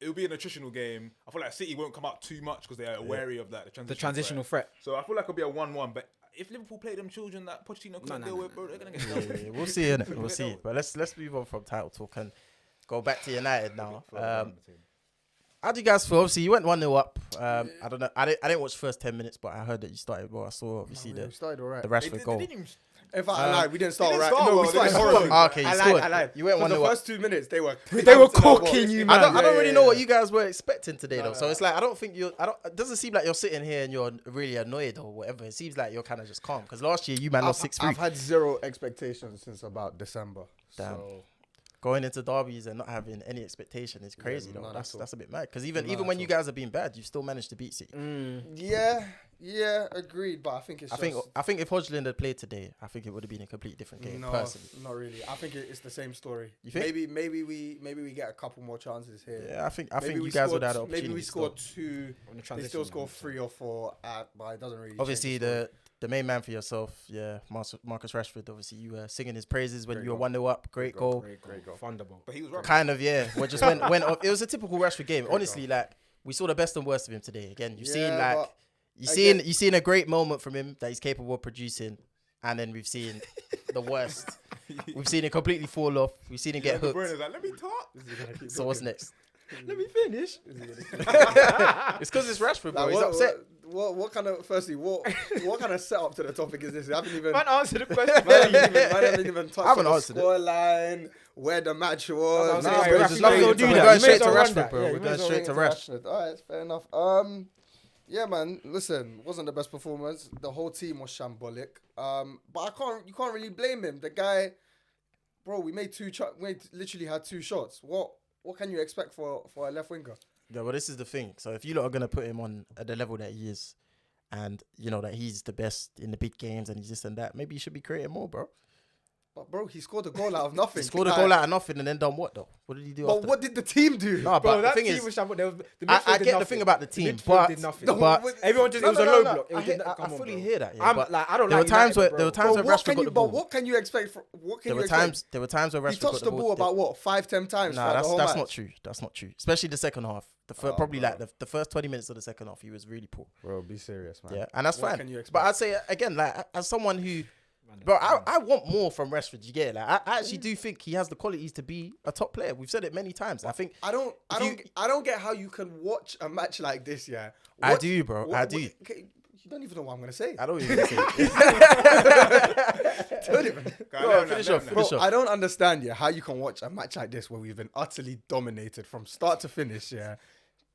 it'll be an attritional game. I feel like City won't come out too much because they are wary of that The transitional threat. So I feel like it'll be a 1-1. But if Liverpool play them children that Pochettino couldn't deal with, bro, they're gonna get dealt with. We'll see, innit? We'll see. But let's move on from title talk and go back to United now. How do you guys feel? Obviously, you went 1-0 up. I don't know. I didn't watch the first 10 minutes, but I heard that you started well. I saw obviously We started all right. the Rashford goal. In fact, I lied. We didn't start didn't right. start No, well, we they started didn't horribly. score. Okay, you I scored. lied. You went For 1-0 the up. first 2 minutes, they were cooking you, man. I don't really yeah, know yeah. what you guys were expecting today, though. So it's like I don't think you're. It doesn't seem like you're sitting here and you're really annoyed or whatever. It seems like you're kind of just calm. Because last year you lost 6-3. I've had zero expectations since about December. Damn. So Going into derbies and not having any expectation is crazy, though. none That's at all. a bit mad. Because even None when at you all. guys have been bad, you've still managed to beat City. yeah, agreed. But I think it's I think if Hodgland had played today, I think it would have been a completely different game. no, Personally, not really. I think it's the same story. You think? Maybe we get a couple more chances here. yeah, I think Maybe you we guys would scored- have had an opportunity. Maybe we still. scored 2. On the They transition, still score man. 3 or 4, but it doesn't really. Obviously, change the story. the main man for yourself, yeah, Marcus Rashford. Obviously, you were singing his praises when Great you were goal. 1-0 up. Great goal. Great goal. Thunderbolt. But he was right. Kind of, yeah. Well, just went off. It was a typical Rashford game. Honestly, like we saw the best and worst of him today. Again, you've seen Yeah, like but you've seen a great moment from him that he's capable of producing, and then we've seen the worst. We've seen it completely fall off. We've seen him get De hooked. Bruyne's like, let me talk. So what's next? Let me finish. It's because it's Rashford, bro. Like, He's upset. What kind of? Firstly, what kind of setup to the topic is this? I haven't even. Man, answer the question. Man haven't even touched I haven't on the answered it. scoreline, where the match was. Nah, Nah, bro, bro, Rashford just don't nothing. do We're that. going You straight may to as well run Rashford, that. bro. Yeah, We're you may going as well straight to run Rashford. All right, fair enough. Yeah, man. Listen, wasn't the best performance. The whole team was shambolic. But you can't really blame him. The guy, bro. We literally had 2 shots. What can you expect for a left winger? Yeah, well, this is the thing. So if you lot are gonna put him on at the level that he is, and you know that he's the best in the big games and he's this and that, maybe you should be creating more, bro. But bro, he scored a goal out of nothing. He scored a goal out of nothing and then done what though? What did he do? But after what did the team do? No, Bro, but the that thing team is, was shambles. The I midfield did get the nothing. thing about the team, midfield but did nothing. but Everyone just, it was a low block. It was I come on, fully bro. hear that. Yeah, I'm but like, I don't there like were times United, where there were bro. times But where Rashford got the ball. what can you expect? What can There you were expect? times where Rashford He touched the got ball about what 5-10 times. Nah, throughout the whole that's match? not true. That's not true. Especially the second half. Probably bro. like the first 20 minutes of the second half, he was really poor. Bro, be serious, man. Yeah, and that's What fine. can you expect? But I'd say again, like as someone who, bro, I want more from Rashford. You get it? Like I actually do think he has the qualities to be a top player. We've said it many times. I think I don't get how you can watch a match like this. Yeah, I do, bro. I do. Okay, you don't even know what I'm gonna say. I don't even think. Don't even. Finish off. Bro, I don't understand, yeah, how you can watch a match like this where we've been utterly dominated from start to finish, yeah.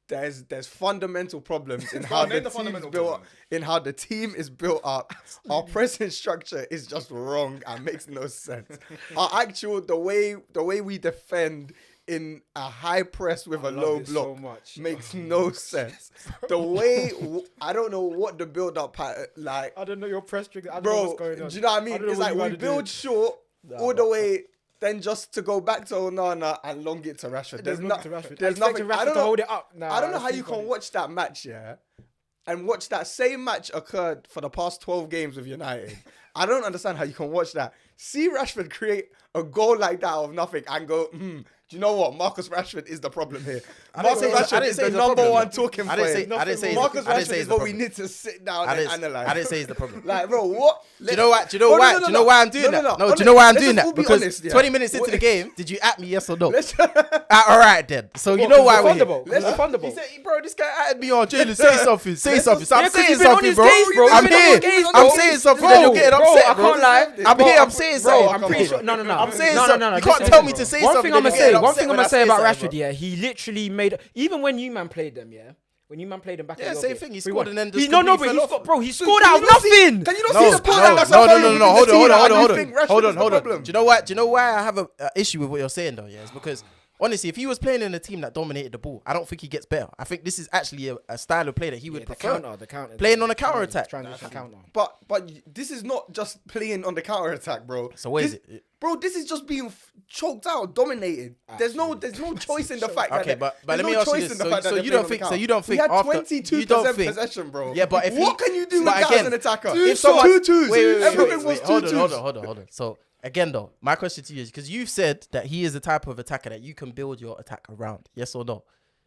There's fundamental problems in how name the the team is fundamental built up, problems. in how the team is built up. Our pressing structure is just wrong and makes no sense. The way we defend in a high press with a low it block so much. makes no sense. The way I don't know what the build up like. I don't know your press trigger. I don't know Bro, what's going on. do you know what I I mean? don't know It's what like you we gotta build do. short all the way, then just to go back to Onana and long it to Rashford. There's Long to Rashford. There's Expecting nothing. I Rashford don't to know. hold it up. Nah, I don't know how it's you too can funny. watch that match, yeah, and watch that same match occurred for the past 12 games with United. I don't understand how you can watch that. See Rashford create a goal like that out of nothing and go, do you know what? Marcus Rashford is the problem here. Marcus Rashford is the number one talking I point. didn't say Marcus I didn't Rashford say is what we need to sit down and analyze. I didn't say he's the problem. Like, bro, what? Do you know why? Do you know why? Do you know why I'm doing that? No, do you know why I'm doing that? Because 20 minutes into the game, did you at me yes or no? All right then. So you know why we're here. Refundable. He said, bro, this guy added me on. Jalen, say something. Say something. So I'm 'cause saying you've been on something, his bro. case, bro. I'm You've been on here. his case, I'm bro. saying something. Bro, Then you're getting bro, upset, I bro. can't lie. I'm Bro, here. I'm saying Bro, something. I'm Come pretty on. sure. No. I'm saying No. something. You can't listen, tell me bro. to say One something. thing I'm then gonna you get say. One upset thing I'm when gonna I say about something, Rashford. Yeah, he literally made. Even when you man played them, yeah. When you man played them back. Yeah, in your same day, thing. He we scored won. and then He- just no, completely but fell off. bro, he scored out of nothing. Can you not No, see the ball? That's no, what I'm hold saying. on. You think Rashford Hold is the on. problem? Do you know what? Do you know why I have a issue with what you're saying though? Yeah, it's because honestly, if he was playing in a team that dominated the ball, I don't think he gets better. I think this is actually a style of play that he would prefer. The counter. Playing on a counter-attack. Transition counter. But this is not just playing on the counter attack, bro. So what is This- it? Bro, this is just being choked out, dominated. There's no choice in the fact that Okay, but there's let me no ask you choice this. in the So- fact that so they're you playing don't on think- the so counter. you don't think we had after- 22% you don't think- possession, bro. Yeah, but if what can you do with but that again, as an attacker? if someone 2-2s. wait, Everything was 2-2s. hold on. So again, though, my question to you is because you've said that he is the type of attacker that you can build your attack around. Yes or no?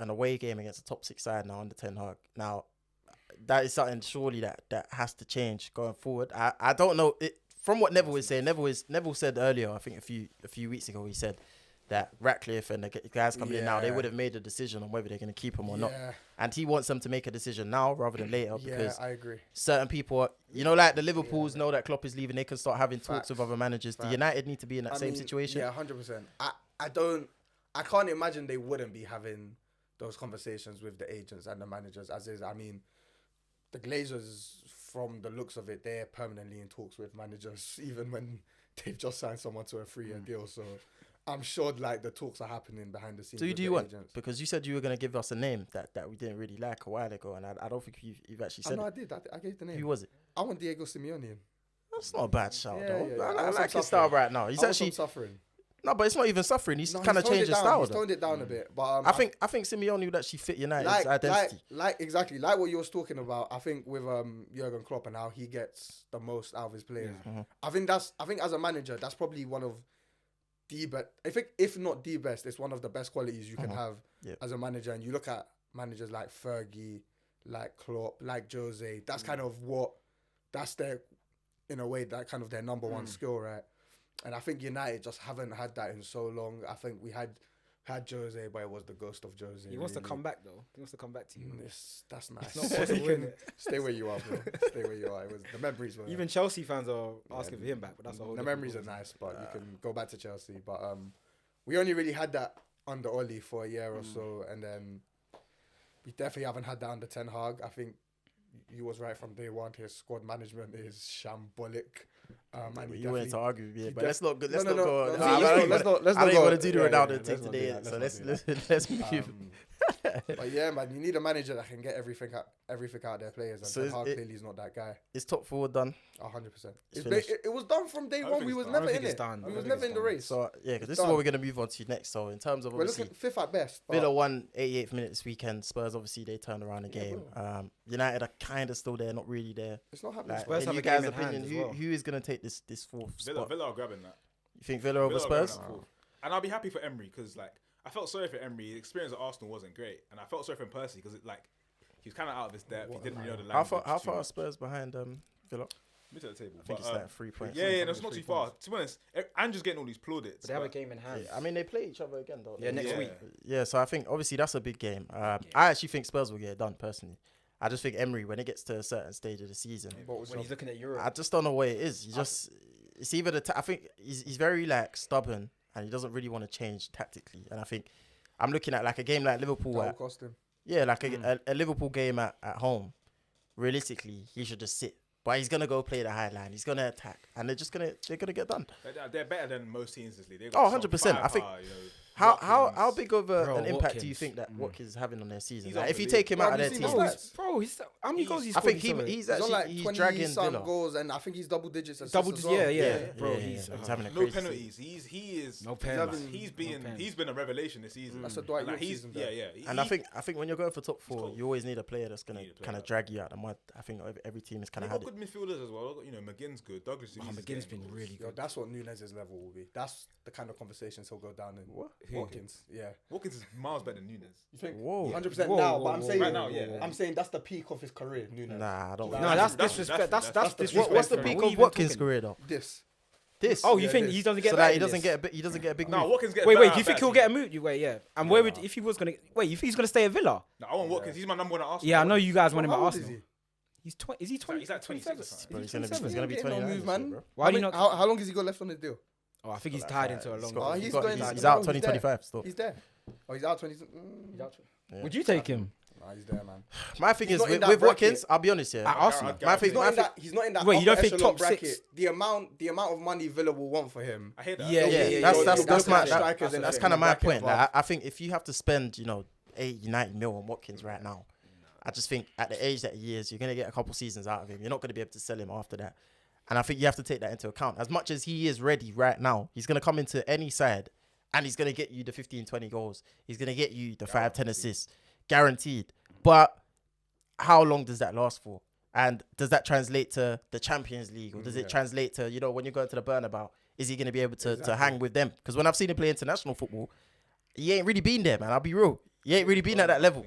an away game against a top 6 side now under Ten Hag. Now, that is something surely that has to change going forward. I don't know. from what Neville is saying, Neville said earlier, I think a few weeks ago, he said that Ratcliffe and the guys coming in now, they would have made a decision on whether they're going to keep him or not. And he wants them to make a decision now rather than later because I agree. certain people, like the Liverpools know that Klopp is leaving, they can start having talks with other managers. The United need to be in that same situation. Yeah, 100%. I can't imagine they wouldn't be having those conversations with the agents and the managers as is. I mean, the Glazers, from the looks of it, they're permanently in talks with managers, even when they've just signed someone to a 3-year deal. So I'm sure like the talks are happening behind the scenes. So who with do the you want? agents. Because you said you were going to give us a name that we didn't really like a while ago, and I don't think you've actually said No, it. I did. I gave the name. Who was it? I want Diego Simeone in. That's not a bad shout, Yeah, though. yeah. I I like his want style some right now. He's I want actually... some suffering. No, but it's not even suffering. He's No, kind of toned changed it his down. style, He's though. toned it down a bit. But I think Simeone would actually fit United's identity. exactly like what you was talking about. I think with Jurgen Klopp and how he gets the most out of his players. I think as a manager, that's probably one of the best. If not the best, it's one of the best qualities you can have as a manager. And you look at managers like Fergie, like Klopp, like Jose. That's kind of that's their, in a way, that kind of their number one skill, right? And I think United just haven't had that in so long. I think we had Jose, but it was the ghost of Jose. He wants to come back though. He wants to come back to you. That's nice. It's not possible, innit? Stay where you are, bro. Stay where you are. It was the memories were. Even Chelsea fans are asking for him back, but that's a whole The different memories are ball. nice, but you can go back to Chelsea. But we only really had that under Oli for a year or so, and then we definitely haven't had that under Ten Hag. I think you was right from day one. His squad management is shambolic. And You wanted to argue with me, but let's not go. Let's not I go. don't want to do the Yeah, Ronaldo yeah, thing let's not do today, that, so let's not do let's move. But yeah, man, you need a manager that can get everything out of their players. And So Ten Hag it- clearly is not that guy. Is top four done? 100%. It's finished. It was done from day I don't one. think We it's was done. I never don't in think it. it's done. We I was don't never think in the it's race. So yeah, because this It's is what done. we're gonna move on to next. So in terms of We're obviously looking fifth at best. but- Villa won 88th minute this weekend. Spurs obviously they turned around the game. United are kind of still there, not really there. It's not happening. Like, Spurs in have you a game guys' in hand opinion, as well. who is gonna take this fourth spot? Villa are grabbing that. You think Villa over Villa are grabbing Spurs? that fourth. And I'll be happy for Emery because like I felt sorry for Emery. The experience at Arsenal wasn't great, and I felt sorry for Percy because he was kind of out of his depth. He didn't really know the How language. far are Spurs behind Villa? Mid to the table. I think it's like 3 points. Yeah, no, it's not too far. To be honest, Andrew's getting all these plaudits. But they have a but- game in hand. I mean, they play each other again, though. Yeah, next Yeah. week. Yeah, so I think obviously that's a big game. I actually think Spurs will get it done personally. I just think Emery, when it gets to a certain stage of the season, When he's looking at Europe. I just don't know what it is. It's either I think he's very like stubborn and he doesn't really want to change tactically. And I think I'm looking at like a game like Liverpool. That will cost him. Yeah, like a Liverpool game at home. Realistically, he should just sit. But he's gonna go play the high line. He's gonna attack, and they're gonna get done. They're better than most teams this league. They've Oh, got some 100%. I think- firepower, you know, How Watkins. big of Bro, an impact do you Watkins. think that Watkins is having on their season? He's Like, if you take him out of their Have you team, seen his stats? Bro, how many goals he's I scored think this summer? he's He's on actually like he's 20 dragging some Villa. goals, and I think he's double digits. Assists Double as digits, well. yeah. Bro, yeah, he's having a No crazy penalties. He is no pens. He's pens. been a revelation this season. That's a Dwight And, like, York he's season, yeah though. yeah. And I think when you're going for top four, cold. you always need a player that's gonna You need a player kind of like drag you out the mud. I think every team is kind they've of got had it. good midfielders as well. You know, McGinn's good. Douglas Luiz is McGinn's getting been goals. really Yo, good. that's what Nunez's level will be. That's the kind of conversations he'll go down in. What? Watkins, yeah. Watkins is miles better than Nunez. You think? Whoa. 100% Whoa, now, whoa, but I'm whoa, saying Right now, yeah. I'm saying that's the peak of his career, Nunez. Nah, I don't. No, think No, so. that's that's- disrespect. that's- That's that's disrespect. What's the bro. peak What are you of even Watkins' talking? career though? This. This. Oh, you Yeah, think this. he doesn't get so better that he than doesn't this? get a big No, move. Watkins gets Wait, better do you think he'll better get a move? And where would if he was gonna wait? You think he's gonna stay at Villa? No, I want Watkins. He's my number one at Arsenal. Yeah, I know you guys want him at How old is Arsenal. he? He's 20. Is he 20? He's like 26. Bro, Is he's he gonna be Ain't 29. no move, this man. year, bro. Why do you not? How long has he got left on the deal? Oh, I think he's tied into a long. Oh, contract. he's got- going. he's out he's 2025 still. He's there. Oh, he's out 20. Yeah. Would you take him? Nah, he's there, man. My thing He's is not in with that Watkins. bracket. I'll be honest here. At Arsenal. My thing, He's not in that. Wait, you don't upper think echelon top bracket. six? The amount of money Villa will want for him. I hear that. Yeah, that's You're that's looking my at strikers in that's the kind of my bracket point. above. Like, I think if you have to spend 80, 90 mil on Watkins right now, I just think at the age that he is, you're gonna get a couple seasons out of him. You're not gonna be able to sell him after that, and I think you have to take that into account. As much as he is ready right now, he's gonna come into any side, and he's gonna get you the 15, 20 goals. He's gonna get you the 5, 10 assists, guaranteed. But how long does that last for? And does that translate to the Champions League, or does it translate to when you go to the Bernabeu? Is he going to be able to hang with them? Because when I've seen him play international football, he ain't really been there, man. I'll be real. He ain't really been at that level.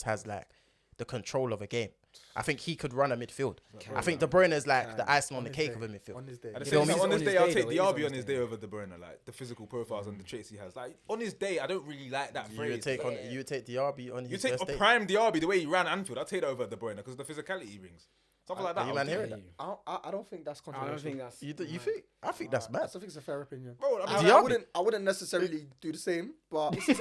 almost has like the control of a game. I think he could run a midfield. I think De Bruyne is like the icing on the cake of a midfield. On his day. At the You feel same me? time, on his day, I'll take though, the he is on RB his on his day. day over De Bruyne, like the physical profiles and the traits he has. Like on his day, I don't really like that You phrase. would take the RB on You his take first a day. prime Diaby, the way he ran Anfield, I'll take that over De Bruyne because of the physicality he brings. Something like that. Are you I'll man take. hearing that? I don't think that's I controversial. don't think that's. You think? I think that's I mad. think it's a fair opinion. Bro, I mean, Diaby. I wouldn't necessarily do the same, but on his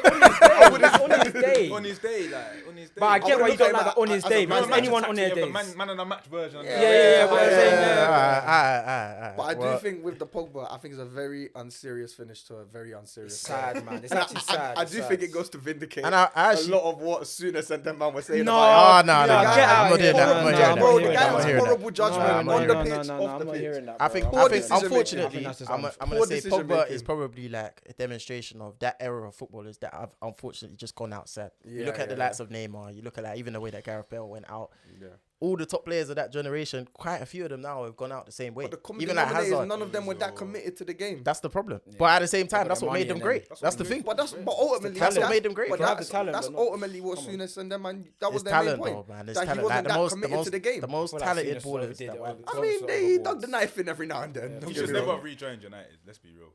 day. on his day, like on his day. But I get why you wouldn't look don't at like him that on his as a day. man. Because Match anyone Tactic, on their you have days. the man on a match version. Yeah, but I'm saying, but I do Well, think with the Pogba, I think it's a very unserious finish to a very unserious. It's player. sad, man. It's And actually sad. I It's do sad. think it goes to vindicate And I a actually, lot of what Suarez and them man were saying No, about oh no, no, yeah, no, get out I'm not of doing here. that. I'm not No, hearing bro, that. the I'm guy not has hearing that. horrible judgment I'm on not the hearing pitch, that. off the I'm not pitch. hearing that. I bro. think, I'm Poor I not think, hearing that. decision-making. unfortunately, I think I'm that's gonna poor say decision Pogba making. is probably like a demonstration of that era of footballers that have unfortunately just gone outside. You Yeah, look at the yeah, likes of Neymar. You look at like even the way that Gareth Bale went out. Yeah. All the top players of that generation, quite a few of them now have gone out the same way. But the common Even like denominator is Hazard. none of them were that committed to the game. That's the problem. But at the same time, got that's the what made money them and great. then- That's the thing. But ultimately That's what made them great. But They have that's, the talent, that's but not- ultimately what Suarez and them man. That was It's their main talent, point. though, man. It's That he talent. wasn't Like, that the committed most, to the game. the most I feel like talented Suarez ballers. did that it were- all. I mean, they dug the knife in every now and then. Don't He get should me never wrong. have rejoined United. Let's be real.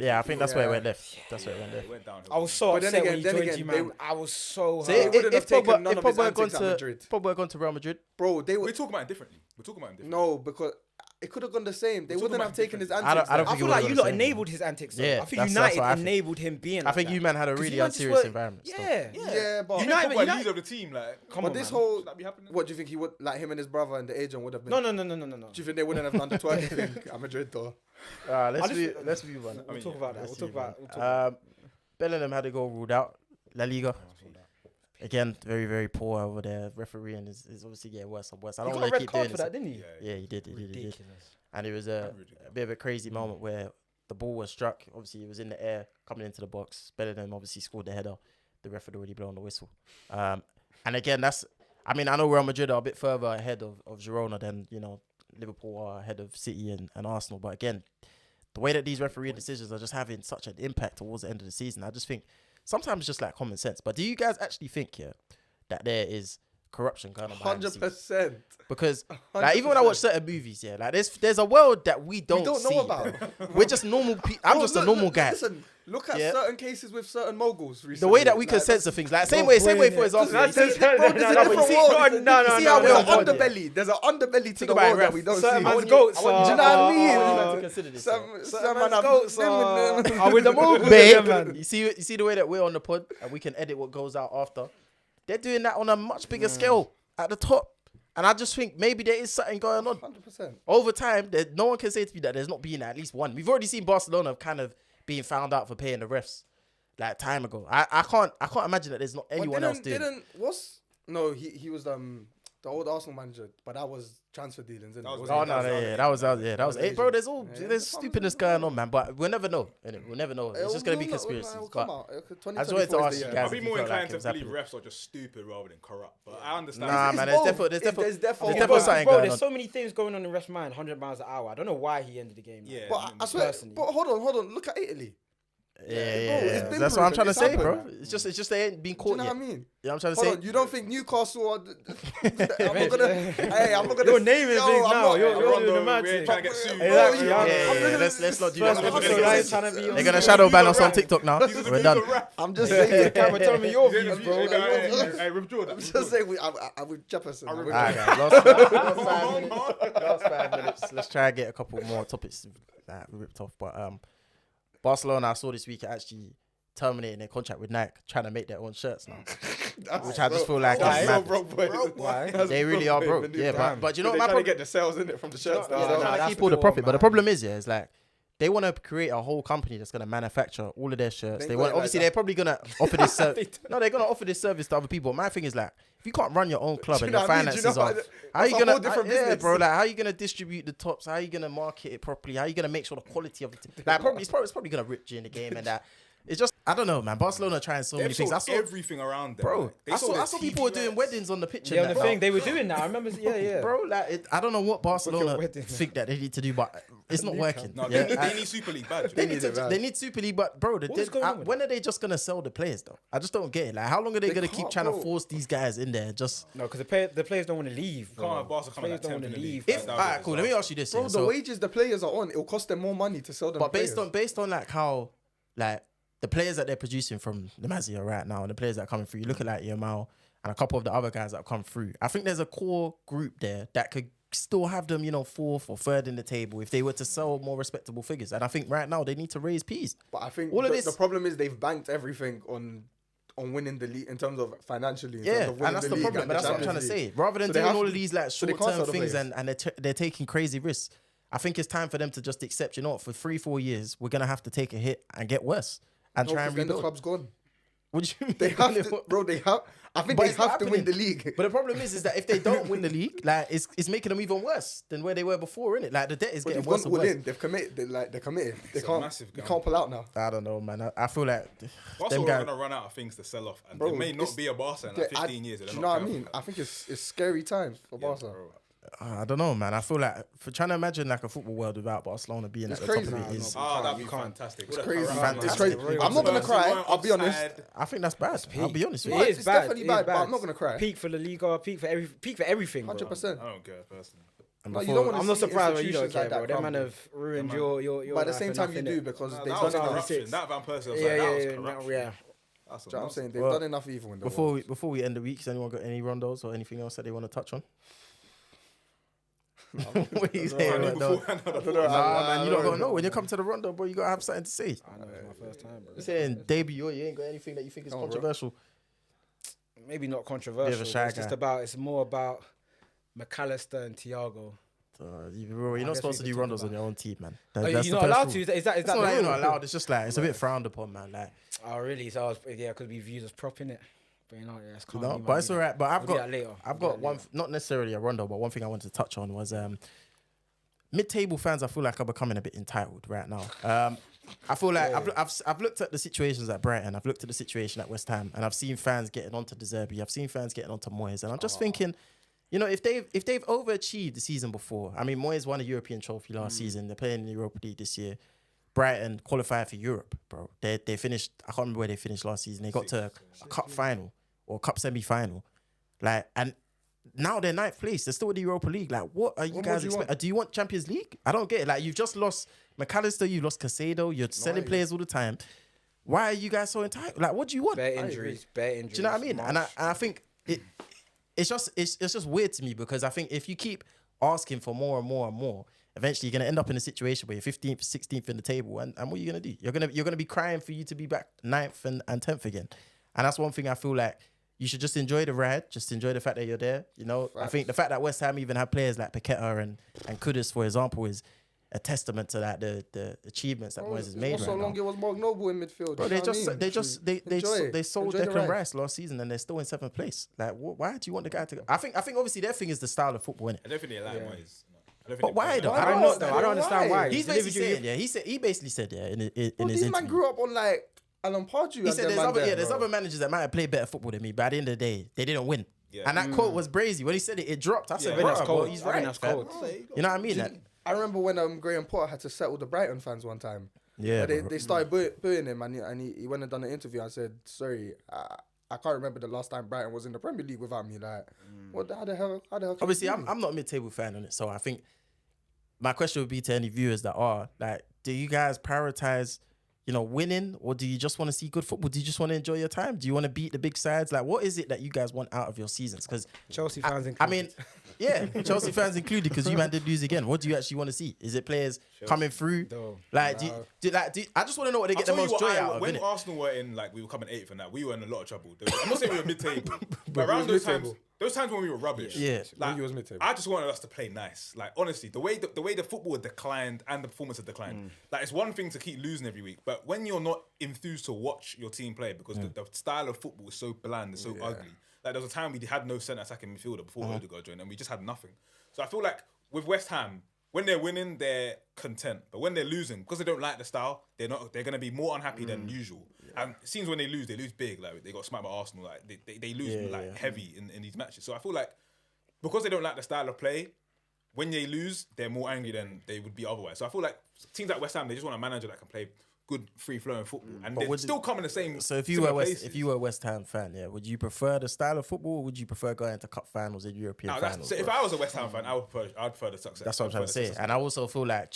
Yeah, I think that's where it went Yeah. left. That's where it went left. It went downhill. I was so But then upset again- when he then joined again, you, they- man. I was so See, They hurt. wouldn't have taken none of his Pogba had antics at Madrid. Pogba had gone to Real Madrid, Bro, they We're would talking about it differently. We're talking about it differently. no because it could have gone the same. They We're wouldn't talking have about taken his different- antics. I don't I think feel it like would've you been lot the same. enabled his antics. Though. Yeah, I think that's United what I think. enabled him being. I like think that. you man had a 'Cause really you man just unserious were- environment. still. Yeah, Yeah, but United- United leader of the team, like. Come but on, this man. whole Should that be happening? what do you think he would like him and his brother and the agent would have been? No. Do you think they wouldn't have done the twerking thing at Madrid though? Let's move on. We'll talk about that. Let's We'll talk move about. on. Bellingham had to go ruled out. La Liga. Again, very, very poor over there. Refereeing is obviously getting worse and worse. I He don't got a want to red keep card doing for this. that, didn't he? Yeah, he did. He did. Ridiculous. And it was a bit of a crazy moment where the ball was struck. Obviously, it was in the air coming into the box. Bellingham obviously scored the header. The ref had already blown the whistle. And again, I know Real Madrid are a bit further ahead of Girona than, Liverpool are ahead of City and Arsenal. But again, the way that these referee decisions are just having such an impact towards the end of the season, I just think sometimes it's just like common sense. But do you guys actually think, that there is corruption going on behind the scenes? 100%. Because like even when I watch certain movies, like there's a world that we don't know see. about. We're just normal people. I'm Bro, just a normal guy. Listen, look at Yeah. certain cases with certain moguls recently. The way that we can Like, censor things, like same way, for example. That's you see- bro, there's a different world. you see how There's we're an on underbelly. There's an underbelly to Think the about it, world that ref. we don't Certain see. man's goats Do you know what I mean? to consider this. Some man have goats them with them. are with the move, Babe, man. you see the way that we're on the pod and we can edit what goes out after. They're doing that on a much bigger scale at the top, and I just think maybe there is something going on. 100%. Over time, no one can say to me that there's not been at least one. We've already seen Barcelona kind of being found out for paying the refs like time ago. I can't imagine that there's not anyone else doing it. He was the old Arsenal manager, but that was transfer dealings. Isn't it? That was- Oh Wasn't no, it? that was it, bro. There's Yeah. stupidness going on, man. But we'll never know. Innit? We'll never know. It's just gonna be conspiracies. But I just wanted to ask you I'd guys be if more you felt like inclined it was to believe happening. refs are just stupid rather than corrupt. But I understand. Nah, It's man. both. There's definitely There's definitely something Bro, going there's on. so many things going on in ref's mind. 100 miles an hour. I don't know why he ended the game. man. Yeah. But I swear. Personally. But hold on. Look at Italy. Yeah. it's been That's what I'm trying to proven. say, It's bro. happened. It's just they ain't been Do you caught know yet. what I mean? Yeah, I'm trying to Hold say. on, you don't think Newcastle are... I'm not gonna... Hey, I'm not gonna... You're naming Yo, things I'm now. not- You're Rondo, doing the mad we ain't thing. trying to get sued. Exactly. Bro, Yeah, let's not do that. First Let's not episode, do I that. ain't trying to be on. They're gonna shadow ban us on TikTok now. He's a We're done. rap. I'm just saying... Camera, tell me your Hey, views, bro. hey, withdraw that. I'm just saying... I'm with Jefferson. I I'm with Alright, Jefferson. guys, last 5 minutes. Let's try and get a couple more topics that we ripped off. But Barcelona, I saw this week actually terminating their contract with Nike, trying to make their own shirts now. Which I just feel like That's is so mad. broke, boy. Why? That's They really broke, are boy, broke. the new Yeah, brand. but you know They're what my trying to problem? get the sales in it from the shirts. Yeah, now. they're trying to that's keep the all the core, profit. But the man. problem is, is like they want to create a whole company that's going to manufacture all of their shirts. They They got want it like obviously that. they're probably going to offer this service. No, they're going to offer this service to other people. My thing is like, if you can't run your own club Do you and know your what I mean? Do you finances know are, what- how are you that's a gonna? whole different Yeah, business. bro. Like, how are you gonna distribute the tops? How are you gonna market it properly? How are you gonna make sure the quality of it? Like, it's probably gonna rip during the game and that. It's just I don't know, man. Barcelona trying so many They've things. I sold saw, everything around them. bro. Like, they I sold their saw people were TV doing rights. weddings on the pitch. Yeah, and on the that, thing they were doing that. I remember. Yeah. bro. Like I don't know what Barcelona wedding. think that they need to do, but it's not working. No, Yeah, they need Super League badge. They need Super League, but bro, is going on with when are they just gonna sell the players though? I just don't get it. Like, how long are they gonna keep can't, trying to bro. force these guys in there? Just No, because the players don't want to leave. Can't have Barca The coming players at don't 10th want in to the leave. league. if all right, cool. Let me ask you this, Bro, yeah. the So, wages the players are on, it'll cost them more money to sell them. but players. based on like how like the players that they're producing from the Mazia right now and the players that are coming through, you look at like Yamal and a couple of the other guys that have come through. I think there's a core group there that could still have them, fourth or third in the table if they were to sell more respectable figures. And I think right now they need to raise P's. But I think all of the, this- the problem is they've banked everything on winning the league in terms of financially. In terms Yeah, of winning and that's the league problem. and But the that's what I'm trying to Champions say. League. Rather than So they doing have all to- of these like so they can't short-term sell the things players. and they're taking crazy risks, I think it's time for them to just accept, for 3-4 years, we're going to have to take a hit and get worse and No, try 'cause and then the rebuild. club's gone. What do you mean? They have to, bro. They have. I think But they it's not have to win the happening. league. But the problem is that if they don't win the league, like it's making them even worse than where they were before, innit? Like the debt is But getting they've worse gone and all worse. in. They've committed. They're committed. They a can't. massive They gamble. can't pull out now. I don't know, man. I feel like Barca them are guys. going to run out of things to sell off. And Bro, they may not it's- be a Barca in Yeah, like 15 years. Do They're you not know what I careful. mean? I think it's scary times for Barca. bro. I don't know, man. I feel like for trying to imagine like a football world without Barcelona being It's at the top crazy. of it is. That'd be fantastic. What a Crazy. carousel. It's crazy. Fantastic. I'm not gonna cry. One I'll be honest. offside. I think that's bad. I'll be honest with It you. is. It's definitely bad, but I'm not gonna cry. Peak for La Liga, peak for everything. bro. 100%. I don't care personally. And No, you before- don't wanna I'm not see surprised when you don't institutions care, like bro. that Them man crumble. have ruined man. your But at the life same for time, you nothing, do innit? because That they've was done enough. corruption. That Van Persie was Yeah, like, that was yeah, corruption. yeah. That's Do you know what I'm saying? They've Well, done enough evil in the Before world. we end the week, has anyone got any rondos or anything else that they want to touch on? What are you saying? I knew right now? before- I know I don't before- know. Nah, man, you I don't don't gotta know. When you come to the rondo, bro, you gotta have something to say. I know it's my first time, bro. You're saying debut, you ain't got anything that you think is Come on, bro. controversial. Maybe not controversial. shy It's just guy. it's more about McAllister and Thiago. You're I not guess supposed to we do could talk rondos on about your own team, man. Are That's you the not first allowed rule. to? Is that It's the not like you're rule? not allowed. It's just like it's a bit frowned upon, man. Like Oh, really? So yeah, because we viewed as prop in it. But yeah, it's you can't know, be but my it's league. alright. But We'll do that later. I've We'll got do that one, later. not necessarily a rondo, but one thing I wanted to touch on was mid-table fans. I feel like are becoming a bit entitled right now. I feel like I've looked at the situations at Brighton. I've looked at the situation at West Ham, and I've seen fans getting onto De Zerbi. I've seen fans getting onto Moyes, and I'm just thinking, if they've overachieved the season before. I mean, Moyes won a European trophy last season. They're playing in the Europa League this year. Brighton qualified for Europe, bro. They finished. I can't remember where they finished last season. They got to a cup final or cup semi-final, and now they're 9th place. They're still in the Europa League. Like, what are you What guys more do you expect? Do you want Champions League? I don't get it. Like, you've just lost McAllister. You lost Casado. You're selling players all the time. Why are you guys so entitled? Like, what do you want? Bare injuries. Do you know what I mean? And I think it's just weird to me because I think if you keep asking for more and more and more, eventually you're gonna end up in a situation where you're 15th, 16th in the table, and what are you gonna do? You're gonna be crying for you to be back 9th and 10th again, and that's one thing I feel like you should just enjoy the ride, just enjoy the fact that you're there. I think the fact that West Ham even have players like Paqueta and Kudus, for example, is a testament to that the achievements that Moyes has made. Not so right long now. it was Mark Noble in midfield. Bro, you know what I mean? they sold Enjoy the Declan ride. Rice last season and they're still in 7th place. Like, why do you want the guy to go? I think obviously their thing is the style of football, innit? I don't think they like Moyes. I don't think But they why play though? like I don't Moyes. know. I don't understand why. He's The basically individual- saying, he basically said, in Bro, his these man interview. grew up on like Alan Pardew. He said there's other managers that might have played better football than me, but at the end of the day, they didn't win. Yeah. And that quote was brazy. When he said it, it dropped. I said, Yeah, bro, that's cold. he's I think right. that's fam. cold. You know what I mean? Like, I remember when Graham Potter had to settle the Brighton fans one time. yeah, They started booing him, and he went and done an interview. I said, sorry, I can't remember the last time Brighton was in the Premier League without me. Like, how the hell? Can you obviously do I'm not a mid-table fan on it, so I think my question would be to any viewers that are like, do you guys prioritize winning, or do you just want to see good football? Do you just want to enjoy your time? Do you want to beat the big sides? Like, what is it that you guys want out of your seasons? Because Chelsea fans included. I mean, yeah, Chelsea fans included, because you man did lose again. What do you actually want to see? Is it players coming through? No. Like, I just want to know what they I'll get the tell you most joy what, out of, when innit? Arsenal were in, like, we were coming 8th and that, we were in a lot of trouble. I'm not saying we were mid-table, but around those times when we were rubbish, Yeah. like, When you was mid-table. I just wanted us to play nice. Like, honestly, the way the football had declined and the performance had declined, like, it's one thing to keep losing every week, but when you're not enthused to watch your team play because the style of football is so bland, it's so ugly. Like, there was a time we had no centre attacking midfielder before Odegaard joined, and we just had nothing. So I feel like with West Ham when they're winning, they're content. But when they're losing, because they don't like the style, they're gonna be more unhappy than usual. And it seems when they lose big. Like they got smacked by Arsenal. Like they lose heavy in these matches. So I feel like because they don't like the style of play, when they lose, they're more angry than they would be otherwise. So I feel like teams like West Ham, they just want a manager that can play good free-flowing football, and they still come in the same. So if you were a West Ham fan, would you prefer the style of football, or would you prefer going to cup finals in European finals? So if I was a West Ham fan, I'd prefer the success. That's what I'm trying to say. And I also feel like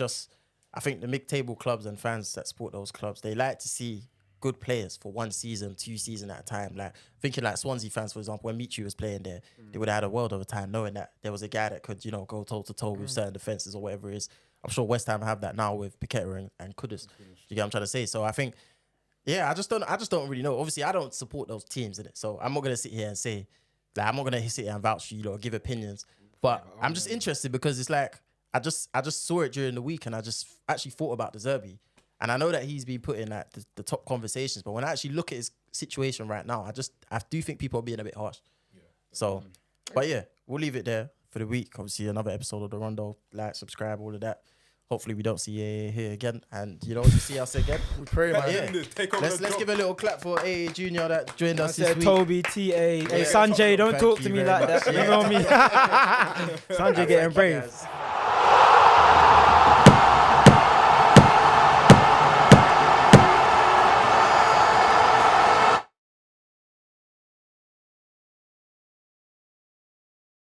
I think the mid-table clubs and fans that support those clubs, they like to see good players for 1 season, 2 seasons at a time. Like thinking like Swansea fans, for example, when Michu was playing there, they would have had a world of a time knowing that there was a guy that could, go toe to toe with certain defenses or whatever it is. I'm sure West Ham have that now with Paqueta and Kudus. You get what I'm trying to say? So I think, I just don't really know. Obviously, I don't support those teams in it, so I'm not gonna sit here and say, like, I'm not gonna sit here and vouch for you or give opinions. But I'm just interested because it's like I just saw it during the week and I just actually thought about the Zerbi. And I know that he's been put in like the top conversations, but when I actually look at his situation right now, I do think people are being a bit harsh. Yeah. So, but we'll leave it there for the week. Obviously, another episode of the Rondo. Like, subscribe, all of that. Hopefully, we don't see you here again, and you see us again. We pray, man. Let's give a little clap for AA Junior that joined us this week. Toby, TA. Hey, Sanjay, don't talk to me like that. You know me. Sanjay getting brave.